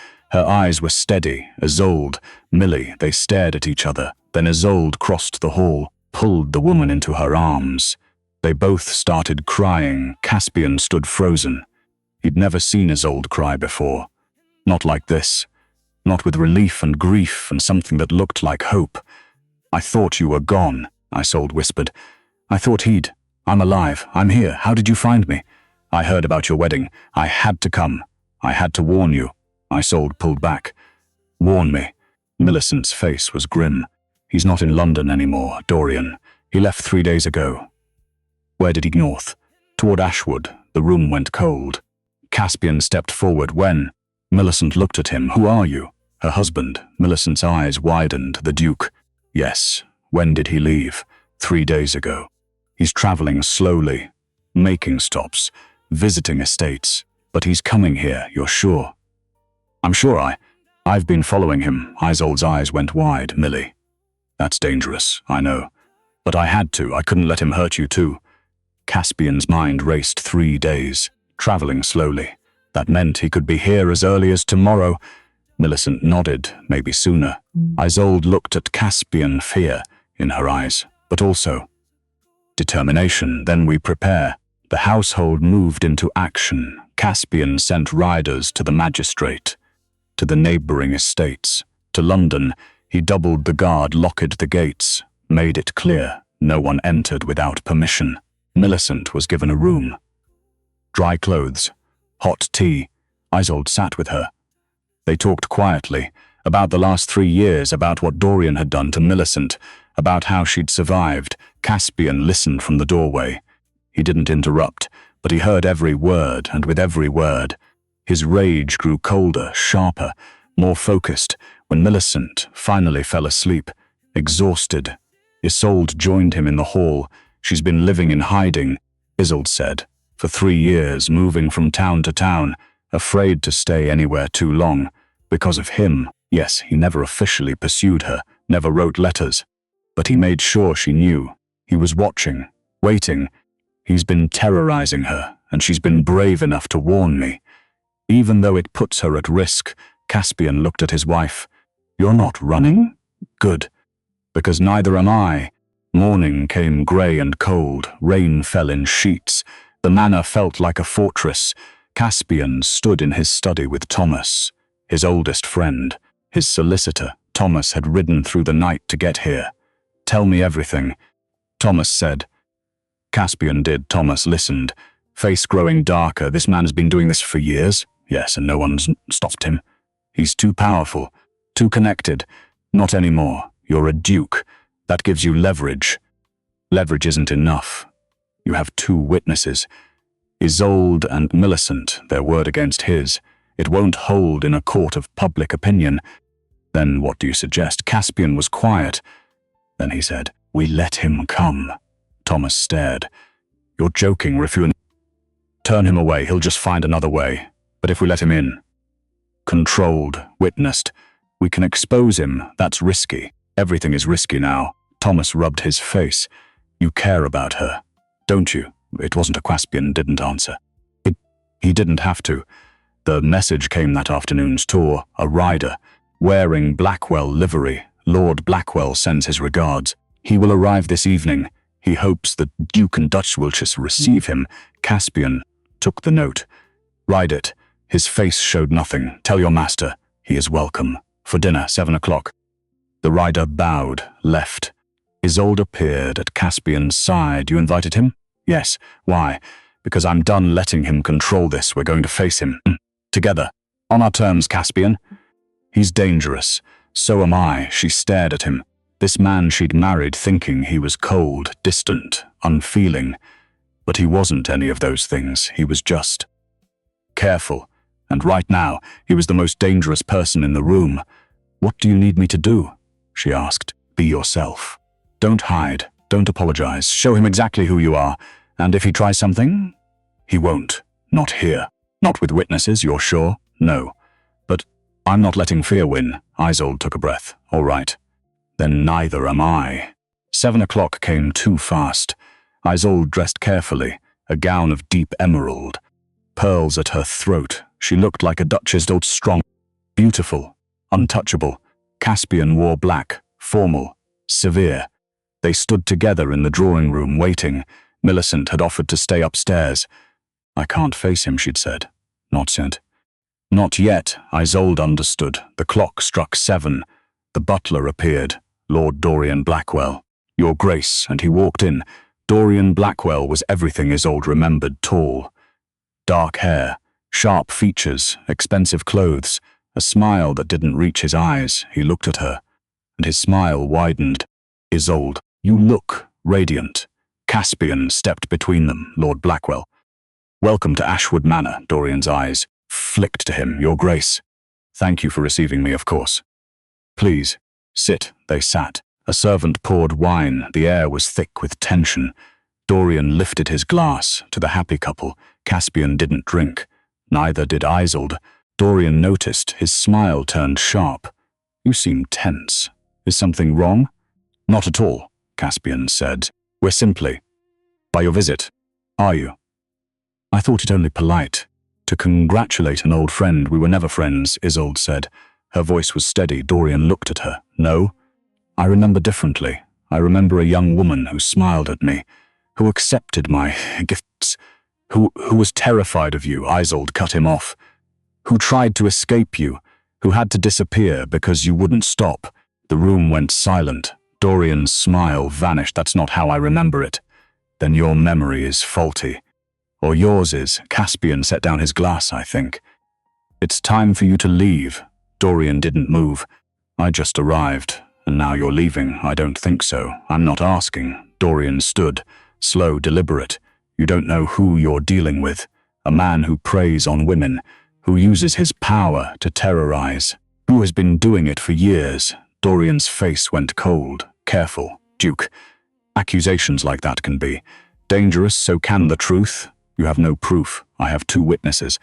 B: were steady. Isolde, Millie, they stared at each other. Then Isolde crossed the hall, pulled the woman into her arms. They both started crying. Caspian stood frozen. He'd never seen Isolde cry before. Not like this. Not with relief and grief and something that looked like hope. "I thought you were gone," Isolde whispered. "I thought I'm alive. I'm here. How did you find me? I heard about your wedding. I had to come. I had to warn you." Isolde pulled back. "Warn me." Millicent's face was grim. "He's not in London anymore, Dorian. He left 3 days ago." "Where did he go?" "North. Toward Ashwood." The room went cold. Caspian stepped forward. "When?" Millicent looked at him. "Who are you?" "Her husband." Millicent's eyes widened. "The Duke." "Yes. When did he leave?" 3 days ago. "He's traveling slowly, making stops, visiting estates. But he's coming here, you're sure?" "I'm sure. I've been following him." Isolde's eyes went wide. "Millie, that's dangerous, I know. But I had to. I couldn't let him hurt you too." Caspian's mind raced. 3 days, traveling slowly. That meant he could be here as early as tomorrow. Millicent nodded, maybe sooner. Isolde looked at Caspian, fear in her eyes, but also determination. "Then we prepare." The household moved into action. Caspian sent riders to the magistrate, to the neighboring estates, to London. He doubled the guard, locked the gates, made it clear no one entered without permission. Millicent was given a room. Dry clothes, hot tea. Isolde sat with her. They talked quietly, about the last 3 years, about what Dorian had done to Millicent, about how she'd survived. Caspian listened from the doorway. He didn't interrupt, but he heard every word, and with every word, his rage grew colder, sharper, more focused. When Millicent finally fell asleep, exhausted, Isolde joined him in the hall. "She's been living in hiding," Isolde said, "for 3 years, moving from town to town, afraid to stay anywhere too long. Because of him. Yes, he never officially pursued her, never wrote letters. But he made sure she knew. He was watching, waiting. He's been terrorizing her, and she's been brave enough to warn me. Even though it puts her at risk." Caspian looked at his wife. "You're not running? Good. Because neither am I." Morning came grey and cold. Rain fell in sheets. The manor felt like a fortress. Caspian stood in his study with Thomas, his oldest friend, his solicitor. Thomas had ridden through the night to get here. "Tell me everything," Thomas said. Caspian did. Thomas listened, face growing darker. "This man's been doing this for years?" "Yes, and no one's stopped him. He's too powerful, too connected." "Not anymore. You're a duke. That gives you leverage." "Leverage isn't enough. You have 2 witnesses. Isolde and Millicent, their word against his. It won't hold in a court of public opinion." "Then what do you suggest?" Caspian was quiet. Then he said, "We let him come." Thomas stared. "You're joking, refuse. Turn him away, he'll just find another way. But if we let him in, controlled, witnessed, we can expose him. That's risky. Everything is risky now." Thomas rubbed his face. "You care about her, don't you?" It wasn't a Caspian didn't answer. He didn't have to. The message came that afternoon's tour, a rider, wearing Blackwell livery. Lord Blackwell sends his regards. He will arrive this evening. He hopes that Duke and Duchess receive him. Caspian took the note. Ride it. His face showed nothing. Tell your master he is welcome. For dinner, 7 o'clock. The rider bowed, left. Isolde appeared at Caspian's side. You invited him? Yes. Why? Because I'm done letting him control this. We're going to face him. Together. On our terms, Caspian. He's dangerous. So am I. She stared at him. This man she'd married thinking he was cold, distant, unfeeling. But he wasn't any of those things. He was just careful. And right now, he was the most dangerous person in the room. What do you need me to do? She asked. Be yourself. Don't hide. Don't apologize. Show him exactly who you are. And if he tries something, he won't. Not here. Not with witnesses, you're sure? No. But I'm not letting fear win. Isolde took a breath. All right. Then neither am I. 7 o'clock came too fast. Isolde dressed carefully, a gown of deep emerald. Pearls at her throat. She looked like a duchess, strong, beautiful, untouchable. Caspian wore black, formal, severe. They stood together in the drawing room waiting. Millicent had offered to stay upstairs. I can't face him, she'd said. Not yet. Not yet, Isolde understood. The clock struck 7. The butler appeared, Lord Dorian Blackwell. Your Grace, and he walked in. Dorian Blackwell was everything Isolde remembered. Tall. Dark hair, sharp features, expensive clothes, a smile that didn't reach his eyes. He looked at her, and his smile widened. Isolde, you look radiant. Caspian stepped between them, Lord Blackwell. Welcome to Ashwood Manor, Dorian's eyes flicked to him. Your Grace. Thank you for receiving me, of course. Please, sit. They sat. A servant poured wine. The air was thick with tension. Dorian lifted his glass to the happy couple. Caspian didn't drink. Neither did Isolde. Dorian noticed. His smile turned sharp. You seem tense. Is something wrong? Not at all, Caspian said. We're simply by your visit. Are you? I thought it only polite to congratulate an old friend. We were never friends, Isolde said. Her voice was steady. Dorian looked at her. No? I remember differently. I remember a young woman who smiled at me, who accepted my gifts, who was terrified of you. Isolde cut him off. Who tried to escape you, who had to disappear because you wouldn't stop. The room went silent. Dorian's smile vanished. That's not how I remember it. Then your memory is faulty. Or yours is. Caspian set down his glass, I think. It's time for you to leave. Dorian didn't move. I just arrived, and now you're leaving. I don't think so. I'm not asking. Dorian stood, slow, deliberate. You don't know who you're dealing with. A man who preys on women, who uses his power to terrorize, who has been doing it for years. Dorian's face went cold. Careful, Duke. Accusations like that can be dangerous, so can the truth. You have no proof. I have 2 witnesses.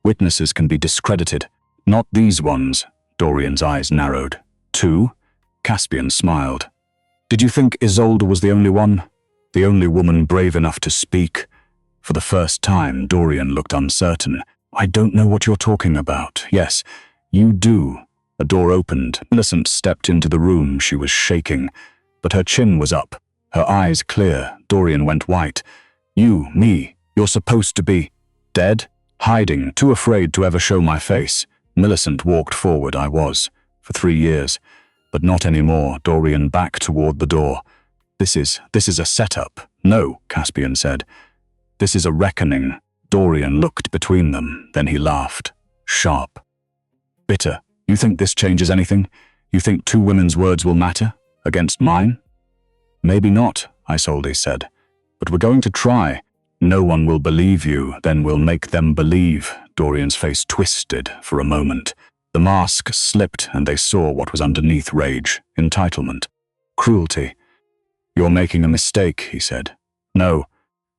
B: Witnesses can be discredited. Not these ones. Dorian's eyes narrowed. 2? Caspian smiled. Did you think Isolde was the only one? The only woman brave enough to speak? For the first time, Dorian looked uncertain. I don't know what you're talking about. Yes, you do. A door opened. Millicent stepped into the room. She was shaking, but her chin was up, her eyes clear. Dorian went white. You, me, you're supposed to be dead? Hiding, too afraid to ever show my face. Millicent walked forward. I was, for 3 years. But not anymore. Dorian backed toward the door. This is a setup. No, Caspian said. This is a reckoning. Dorian looked between them. Then he laughed. Sharp. Bitter. You think this changes anything? You think 2 women's words will matter? Against mine? Maybe not, Isolde said. But we're going to try. No one will believe you, then we'll make them believe. Dorian's face twisted for a moment. The mask slipped and they saw what was underneath: rage, entitlement, cruelty. You're making a mistake, he said. No,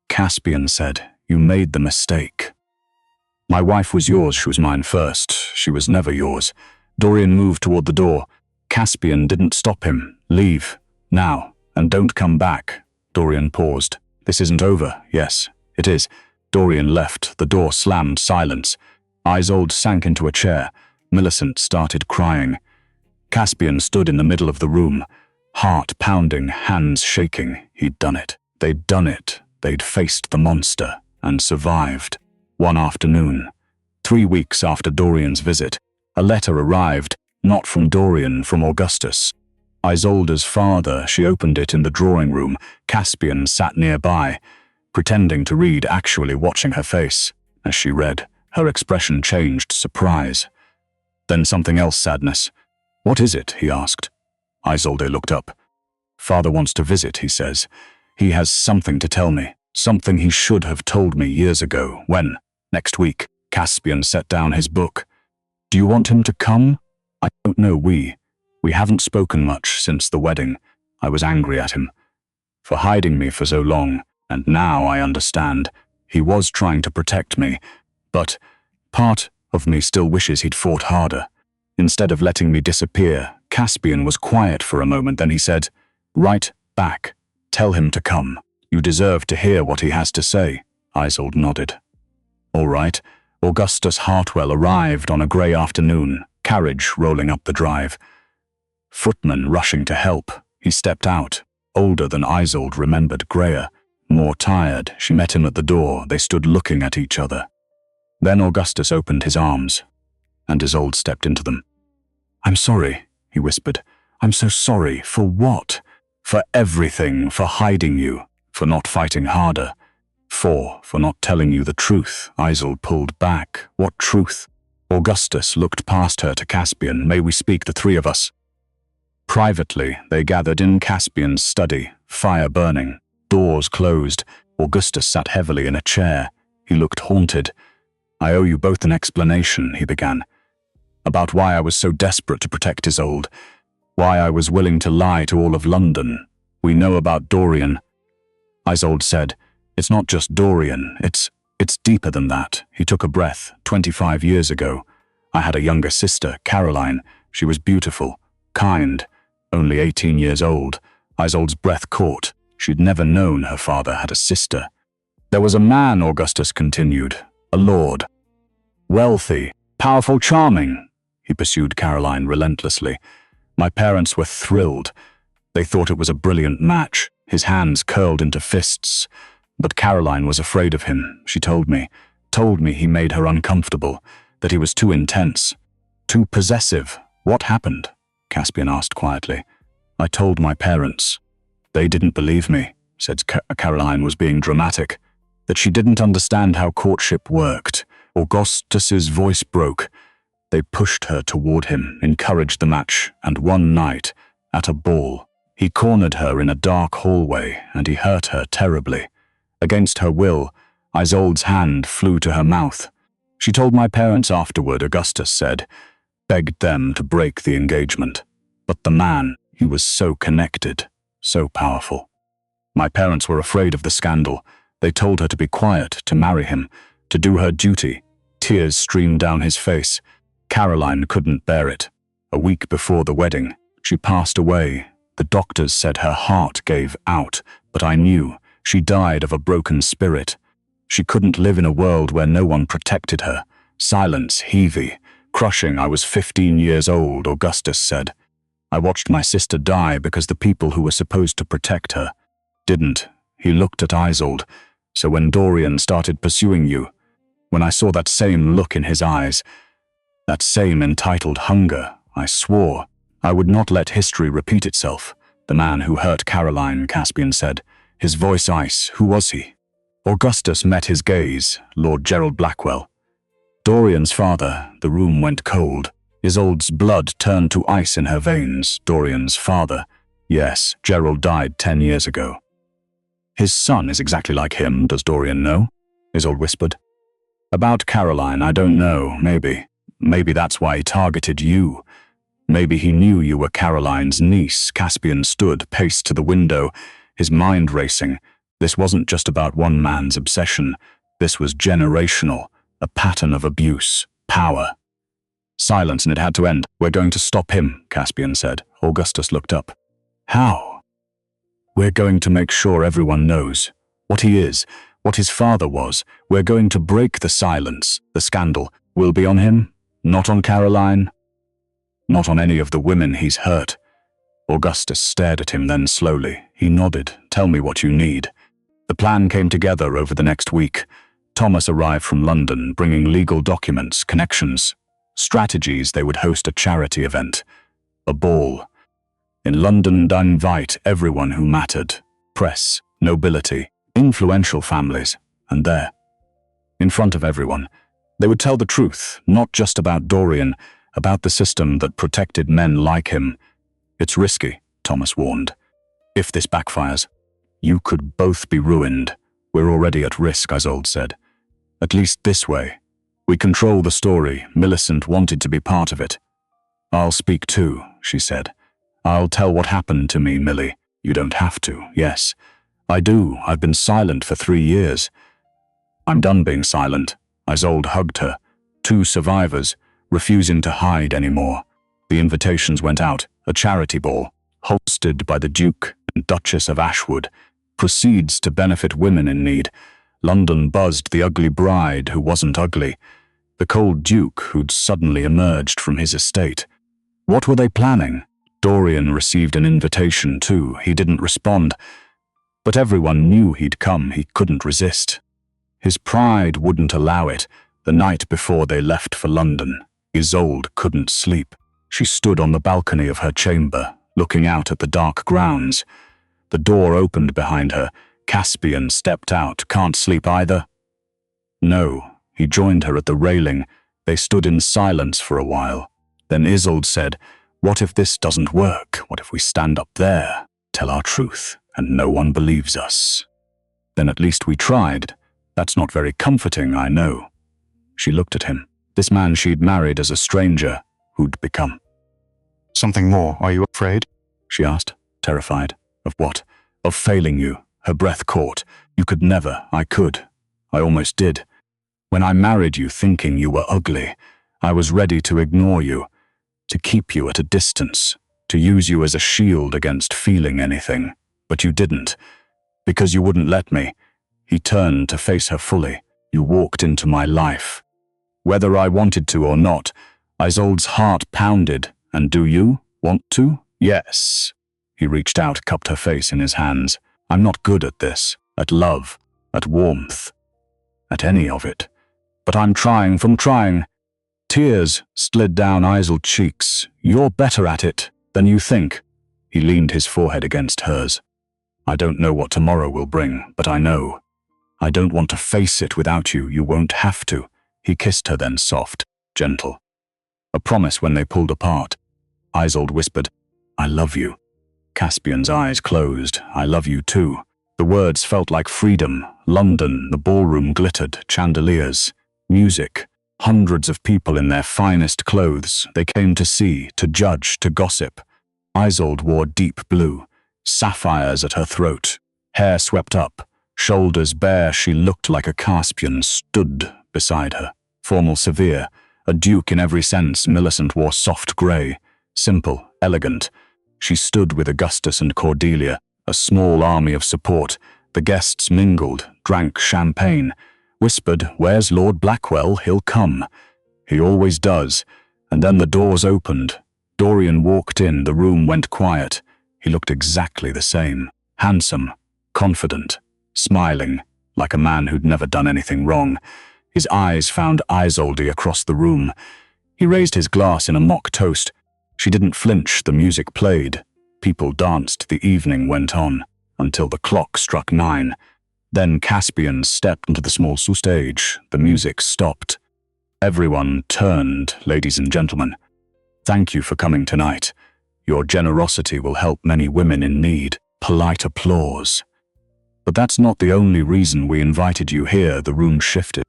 B: Caspian said. You made the mistake. My wife was yours, she was mine first. She was never yours. Dorian moved toward the door. Caspian didn't stop him. Leave, now, and don't come back. Dorian paused. This isn't over. Yes, it is. Dorian left. The door slammed. Silence. Isolde sank into a chair. Millicent started crying. Caspian stood in the middle of the room, heart pounding, hands shaking. He'd done it. They'd done it. They'd faced the monster and survived. One afternoon, 3 weeks after Dorian's visit, a letter arrived, not from Dorian, from Augustus. Isolde's father. She opened it in the drawing room. Caspian sat nearby, pretending to read, actually watching her face. As she read, her expression changed, surprise. Then something else, sadness. "What is it?" he asked. Isolde looked up. "Father wants to visit," he says. "He has something to tell me, something he should have told me years ago." "When?" "Next week." Caspian set down his book. "Do you want him to come?" "I don't know. We haven't spoken much since the wedding. I was angry at him for hiding me for so long, and now I understand. He was trying to protect me, but part of me still wishes he'd fought harder. Instead of letting me disappear." Caspian was quiet for a moment, then he said, "Right back. Tell him to come. You deserve to hear what he has to say." Isolde nodded. All right. Augustus Hartwell arrived on a grey afternoon, carriage rolling up the drive. Footman rushing to help. He stepped out, older than Isolde remembered, greyer, more tired. She met him at the door. They stood looking at each other. Then Augustus opened his arms, and Isolde stepped into them. "I'm sorry," he whispered. "I'm so sorry. For what?" "For everything, for hiding you, for not fighting harder, for not telling you the truth." Isolde pulled back. "What truth?" Augustus looked past her to Caspian. "May we speak, the three of us?" Privately, they gathered in Caspian's study, fire burning, doors closed. Augustus sat heavily in a chair. He looked haunted. "I owe you both an explanation," he began, "about why I was so desperate to protect Isolde, why I was willing to lie to all of London. We know about Dorian." Isolde said, "It's not just Dorian, it's deeper than that." He took a breath. 25 years ago, I had a younger sister, Caroline. She was beautiful, kind, only 18 years old. Isolde's breath caught. She'd never known her father had a sister. "There was a man," Augustus continued, "a lord. Wealthy, powerful, charming." He pursued Caroline relentlessly. "My parents were thrilled. They thought it was a brilliant match." His hands curled into fists. "But Caroline was afraid of him. She told me he made her uncomfortable, that he was too intense, too possessive." "What happened?" Caspian asked quietly. "I told my parents. They didn't believe me," said Caroline was being dramatic, "that she didn't understand how courtship worked." Augustus's voice broke. They pushed her toward him, encouraged the match, and one night, at a ball, he cornered her in a dark hallway, and he hurt her terribly. Against her will, Isolde's hand flew to her mouth. "She told my parents afterward," Augustus said, "begged them to break the engagement. But the man, he was so connected, so powerful. My parents were afraid of the scandal. They told her to be quiet, to marry him, to do her duty." Tears streamed down his face. Caroline couldn't bear it. A week before the wedding, she passed away. The doctors said her heart gave out, but I knew she died of a broken spirit. She couldn't live in a world where no one protected her. Silence, heavy, crushing. "I was 15 years old," Augustus said. "I watched my sister die because the people who were supposed to protect her didn't." He looked at Isolde. "So when Dorian started pursuing you, when I saw that same look in his eyes, that same entitled hunger, I swore I would not let history repeat itself." "The man who hurt Caroline," Caspian said, his voice ice. "Who was he?" Augustus met his gaze. "Lord Gerald Blackwell." "Dorian's father." The room went cold. Isolde's blood turned to ice in her veins. "Dorian's father." "Yes, Gerald died 10 years ago." "His son is exactly like him. Does Dorian know?" Isolde whispered. "About Caroline, I don't know. Maybe that's why he targeted you. Maybe he knew you were Caroline's niece." Caspian stood, paced to the window, his mind racing. This wasn't just about one man's obsession. This was generational, a pattern of abuse, power. Silence, and it had to end. "We're going to stop him," Caspian said. Augustus looked up. "How?" "We're going to make sure everyone knows what he is, what his father was. We're going to break the silence, the scandal, Will be on him, not on Caroline, not on any of the women he's hurt. Augustus stared at him, then slowly. He nodded. Tell me what you need. The plan came together over the next week. Thomas arrived from London, bringing legal documents, connections, strategies. They would host a charity event, a ball. In London, I'd invite everyone who mattered, press, nobility, influential families, and there, in front of everyone, they would tell the truth, not just about Dorian, about the system that protected men like him. It's risky, Thomas warned. If this backfires, you could both be ruined. We're already at risk, Isolde said. At least this way. We control the story. Millicent wanted to be part of it. I'll speak too, she said. I'll tell what happened to me, Millie. You don't have to. Yes, I do. I've been silent for 3 years. I'm done being silent. Isolde hugged her. 2 survivors, refusing to hide anymore. The invitations went out. A charity ball, hosted by the Duke and Duchess of Ashwood, proceeds to benefit women in need. London buzzed the ugly bride who wasn't ugly, the cold Duke who'd suddenly emerged from his estate. What were they planning? Dorian received an invitation too. He didn't respond, but everyone knew he'd come. He couldn't resist. His pride wouldn't allow it. The night before they left for London, Isolde couldn't sleep. She stood on the balcony of her chamber, looking out at the dark grounds. The door opened behind her. Caspian stepped out. Can't sleep either? No. He joined her at the railing. They stood in silence for a while. Then Isolde said, what if this doesn't work? What if we stand up there, tell our truth, and no one believes us? Then at least we tried. That's not very comforting, I know. She looked at him. This man she'd married as a stranger, who'd become. Something more, are you afraid? She asked, terrified. Of what? Of failing you. Her breath caught. You could never. I could. I almost did. When I married you thinking you were ugly, I was ready to ignore you, to keep you at a distance, to use you as a shield against feeling anything. But you didn't, because you wouldn't let me. He turned to face her fully. You walked into my life. Whether I wanted to or not, Isolde's heart pounded. And do you want to? Yes. He reached out, cupped her face in his hands. I'm not good at this, at love, at warmth, at any of it. But I'm trying from trying. Tears slid down Isolde's cheeks. You're better at it than you think. He leaned his forehead against hers. I don't know what tomorrow will bring, but I know. I don't want to face it without you. You won't have to. He kissed her then, soft, gentle. A promise when they pulled apart. Isolde whispered, I love you. Caspian's eyes closed. I love you too. The words felt like freedom. London, the ballroom glittered, chandeliers, music, hundreds of people in their finest clothes. They came to see, to judge, to gossip. Isolde wore deep blue, sapphires at her throat, hair swept up, shoulders bare. She looked like a Caspian stood beside her, formal, severe, a duke in every sense. Millicent wore soft grey, simple, elegant. She stood with Augustus and Cordelia, a small army of support. The guests mingled, drank champagne, whispered, where's Lord Blackwell? He'll come. He always does. And then the doors opened. Dorian walked in. The room went quiet. He looked exactly the same. Handsome, confident, smiling, like a man who'd never done anything wrong. His eyes found Isolde across the room. He raised his glass in a mock toast. She didn't flinch. The music played. People danced. The evening went on, until the clock struck 9. Then Caspian stepped into the small stage. The music stopped. Everyone turned, ladies and gentlemen. Thank you for coming tonight. Your generosity will help many women in need. Polite applause. But that's not the only reason we invited you here. The room shifted.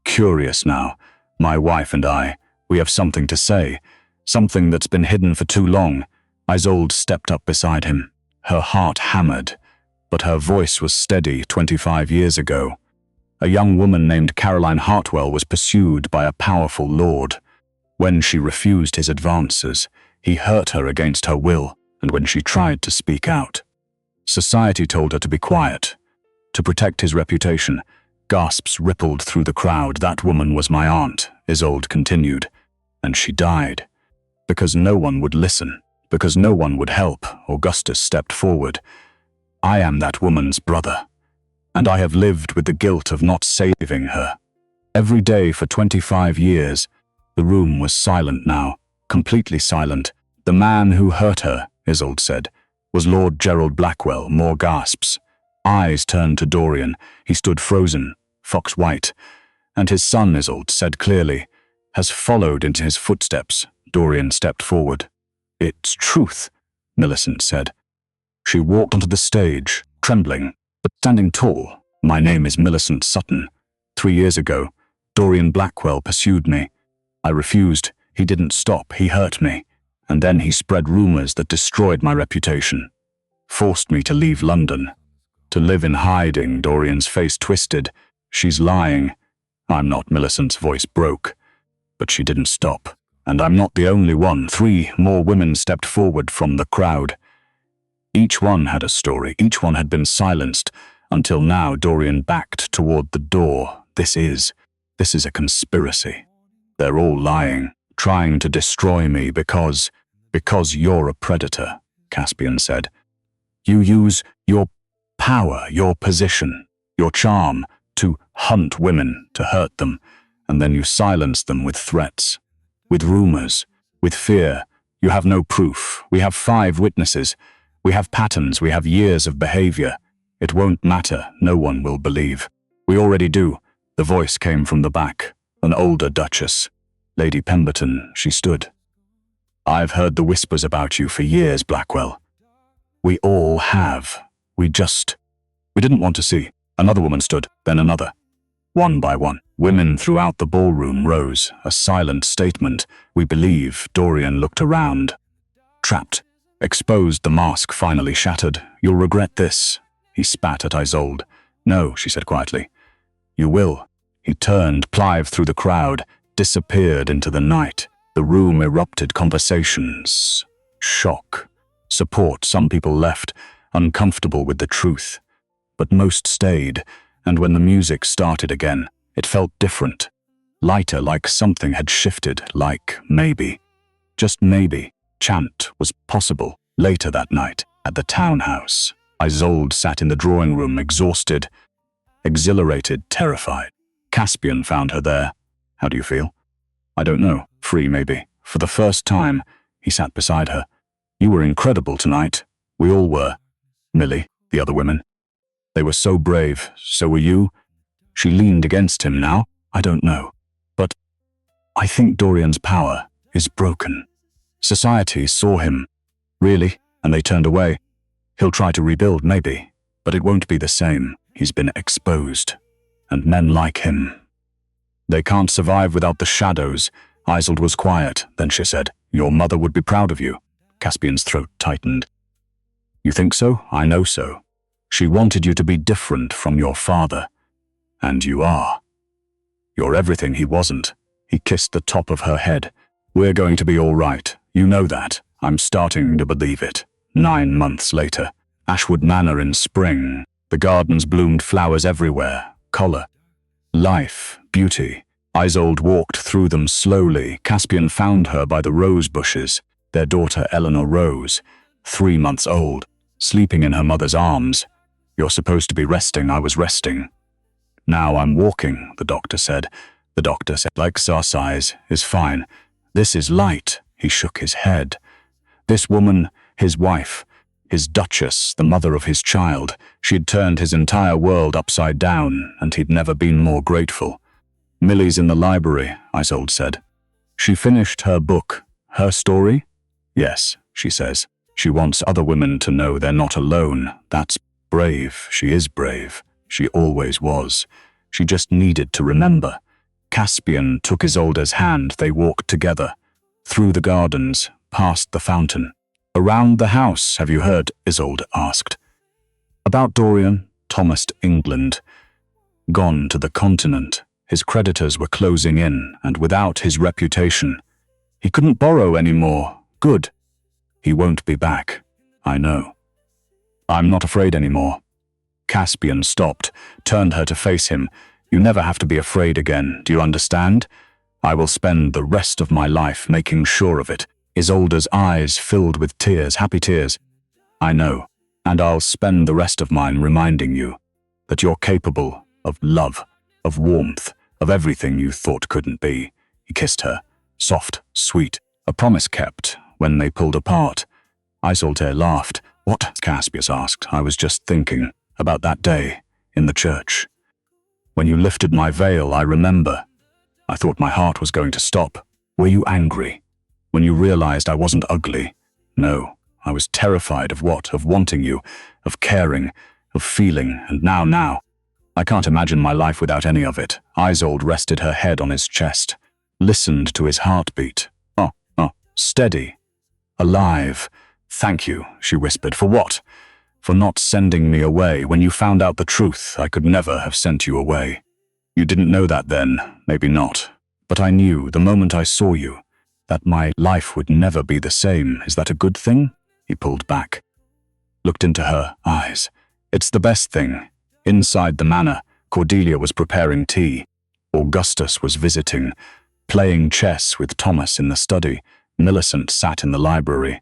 B: Curious now, my wife and I, we have something to say. Something that's been hidden for too long. Isolde stepped up beside him. Her heart hammered, but her voice was steady. 25 years ago, a young woman named Caroline Hartwell was pursued by a powerful lord. When she refused his advances, he hurt her against her will, and when she tried to speak out, society told her to be quiet, to protect his reputation. Gasps rippled through the crowd. That woman was my aunt, Isolde continued. And she died. Because no one would listen. Because no one would help, Augustus stepped forward. I am that woman's brother. And I have lived with the guilt of not saving her. Every day for 25 years. The room was silent now, completely silent. The man who hurt her, Isolde said, was Lord Gerald Blackwell. More gasps. Eyes turned to Dorian. He stood frozen, fox-white. And his son, Isolde said clearly, has followed into his footsteps. Dorian stepped forward. It's truth, Millicent said. She walked onto the stage, trembling, but standing tall. My name is Millicent Sutton. 3 years ago, Dorian Blackwell pursued me. I refused. He didn't stop. He hurt me. And then he spread rumors that destroyed my reputation. Forced me to leave London. To live in hiding. Dorian's face twisted. She's lying. I'm not. Millicent's voice broke. But she didn't stop. And I'm not the only one. 3 more women stepped forward from the crowd. Each one had a story. Each one had been silenced. Until now, Dorian backed toward the door. This is a conspiracy. They're all lying, trying to destroy me because you're a predator, Caspian said. You use your power, your position, your charm to hunt women, to hurt them, and then you silence them with threats, with rumors, with fear. You have no proof. We have 5 witnesses. We have patterns. We have years of behavior. It won't matter. No one will believe. We already do. The voice came from the back. An older duchess. Lady Pemberton, she stood. I've heard the whispers about you for years, Blackwell. We all have. We didn't want to see. Another woman stood, then another. One by one, women throughout the ballroom rose, a silent statement. We believe. Dorian looked around. Trapped. Exposed, the mask finally shattered. You'll regret this. He spat at Isolde. No, she said quietly. You will. He turned, plived through the crowd, disappeared into the night. The room erupted. Conversations. Shock. Support. Some people left, uncomfortable with the truth. But most stayed, and when the music started again, it felt different. Lighter, like something had shifted, like maybe, just maybe, chant was possible. Later that night, at the townhouse, Isolde sat in the drawing room, exhausted, exhilarated, terrified. Caspian found her there. How do you feel? I don't know. Free, maybe. For the first time, he sat beside her. You were incredible tonight. We all were. Millie, the other women. They were so brave. So were you. She leaned against him now. I don't know. But I think Dorian's power is broken. Society saw him. Really? And they turned away. He'll try to rebuild, maybe. But it won't be the same. He's been exposed. And men like him. They can't survive without the shadows. Isolde was quiet. Then she said, Your mother would be proud of you. Caspian's throat tightened. You think so? I know so. She wanted you to be different from your father. And you are. You're everything he wasn't. He kissed the top of her head. We're going to be all right. You know that. I'm starting to believe it. 9 months later. Ashwood Manor in spring. The gardens bloomed, flowers everywhere. Colour. Life. Beauty. Isolde walked through them slowly. Caspian found her by the rose bushes. Their daughter Eleanor Rose, 3 months old, sleeping in her mother's arms. You're supposed to be resting. I was resting. Now I'm walking, the doctor said. The doctor said, like Sarsize, is fine. This is light. He shook his head. This woman, his wife, his duchess, the mother of his child, she'd turned his entire world upside down, and he'd never been more grateful. Millie's in the library, Isolde said. She finished her book. Her story? Yes, she says. She wants other women to know they're not alone. That's brave. She is brave. She always was. She just needed to remember. Caspian took Isolde's hand. They walked together. Through the gardens, past the fountain. Around the house, have you heard? Isolde asked. About Dorian, Thomas England. Gone to the continent. His creditors were closing in, and without his reputation. He couldn't borrow anymore. Good. He won't be back. I know. I'm not afraid anymore. Caspian stopped, turned her to face him. You never have to be afraid again. Do you understand? I will spend the rest of my life making sure of it. Isolde's eyes filled with tears, happy tears. I know, and I'll spend the rest of mine reminding you that you're capable of love, of warmth, of everything you thought couldn't be. He kissed her, soft, sweet, a promise kept when they pulled apart. Isolde laughed. What? Caspian asked. I was just thinking about that day in the church. When you lifted my veil, I remember. I thought my heart was going to stop. Were you angry? When you realized I wasn't ugly? No, I was terrified of what? Of wanting you, of caring, of feeling, and now. I can't imagine my life without any of it. Isolde rested her head on his chest, listened to his heartbeat. Oh, steady. Alive. Thank you, she whispered. For what? For not sending me away. When you found out the truth, I could never have sent you away. You didn't know that then, maybe not. But I knew, the moment I saw you, that my life would never be the same. Is that a good thing? He pulled back, looked into her eyes. It's the best thing. Inside the manor, Cordelia was preparing tea. Augustus was visiting, playing chess with Thomas in the study. Millicent sat in the library,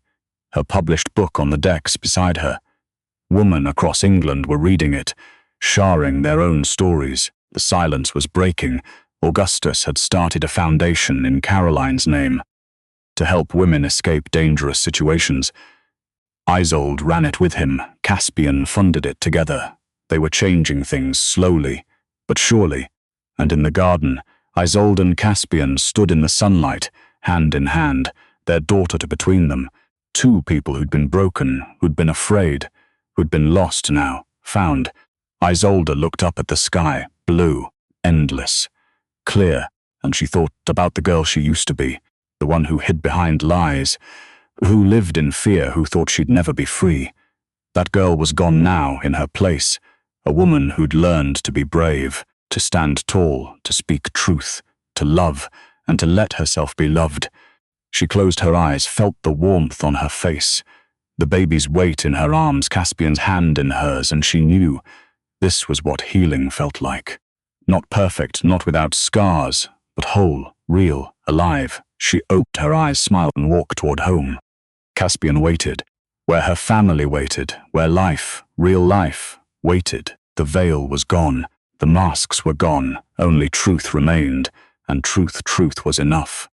B: her published book on the decks beside her. Women across England were reading it, sharing their own stories. The silence was breaking. Augustus had started a foundation in Caroline's name to help women escape dangerous situations. Isolde ran it with him. Caspian funded it together. They were changing things slowly, but surely. And in the garden, Isolde and Caspian stood in the sunlight, hand in hand, their daughter between them. Two people who'd been broken, who'd been afraid, who'd been lost now, found. Isolde looked up at the sky, blue, endless, clear, and she thought about the girl she used to be, the one who hid behind lies, who lived in fear, who thought she'd never be free. That girl was gone now, in her place, a woman who'd learned to be brave, to stand tall, to speak truth, to love, and to let herself be loved. She closed her eyes, felt the warmth on her face, the baby's weight in her arms, Caspian's hand in hers, and she knew this was what healing felt like. Not perfect, not without scars, but whole, real, alive. She opened her eyes, smiled, and walked toward home. Caspian waited, where her family waited, where life, real life, waited. The veil was gone, the masks were gone, only truth remained, and truth was enough.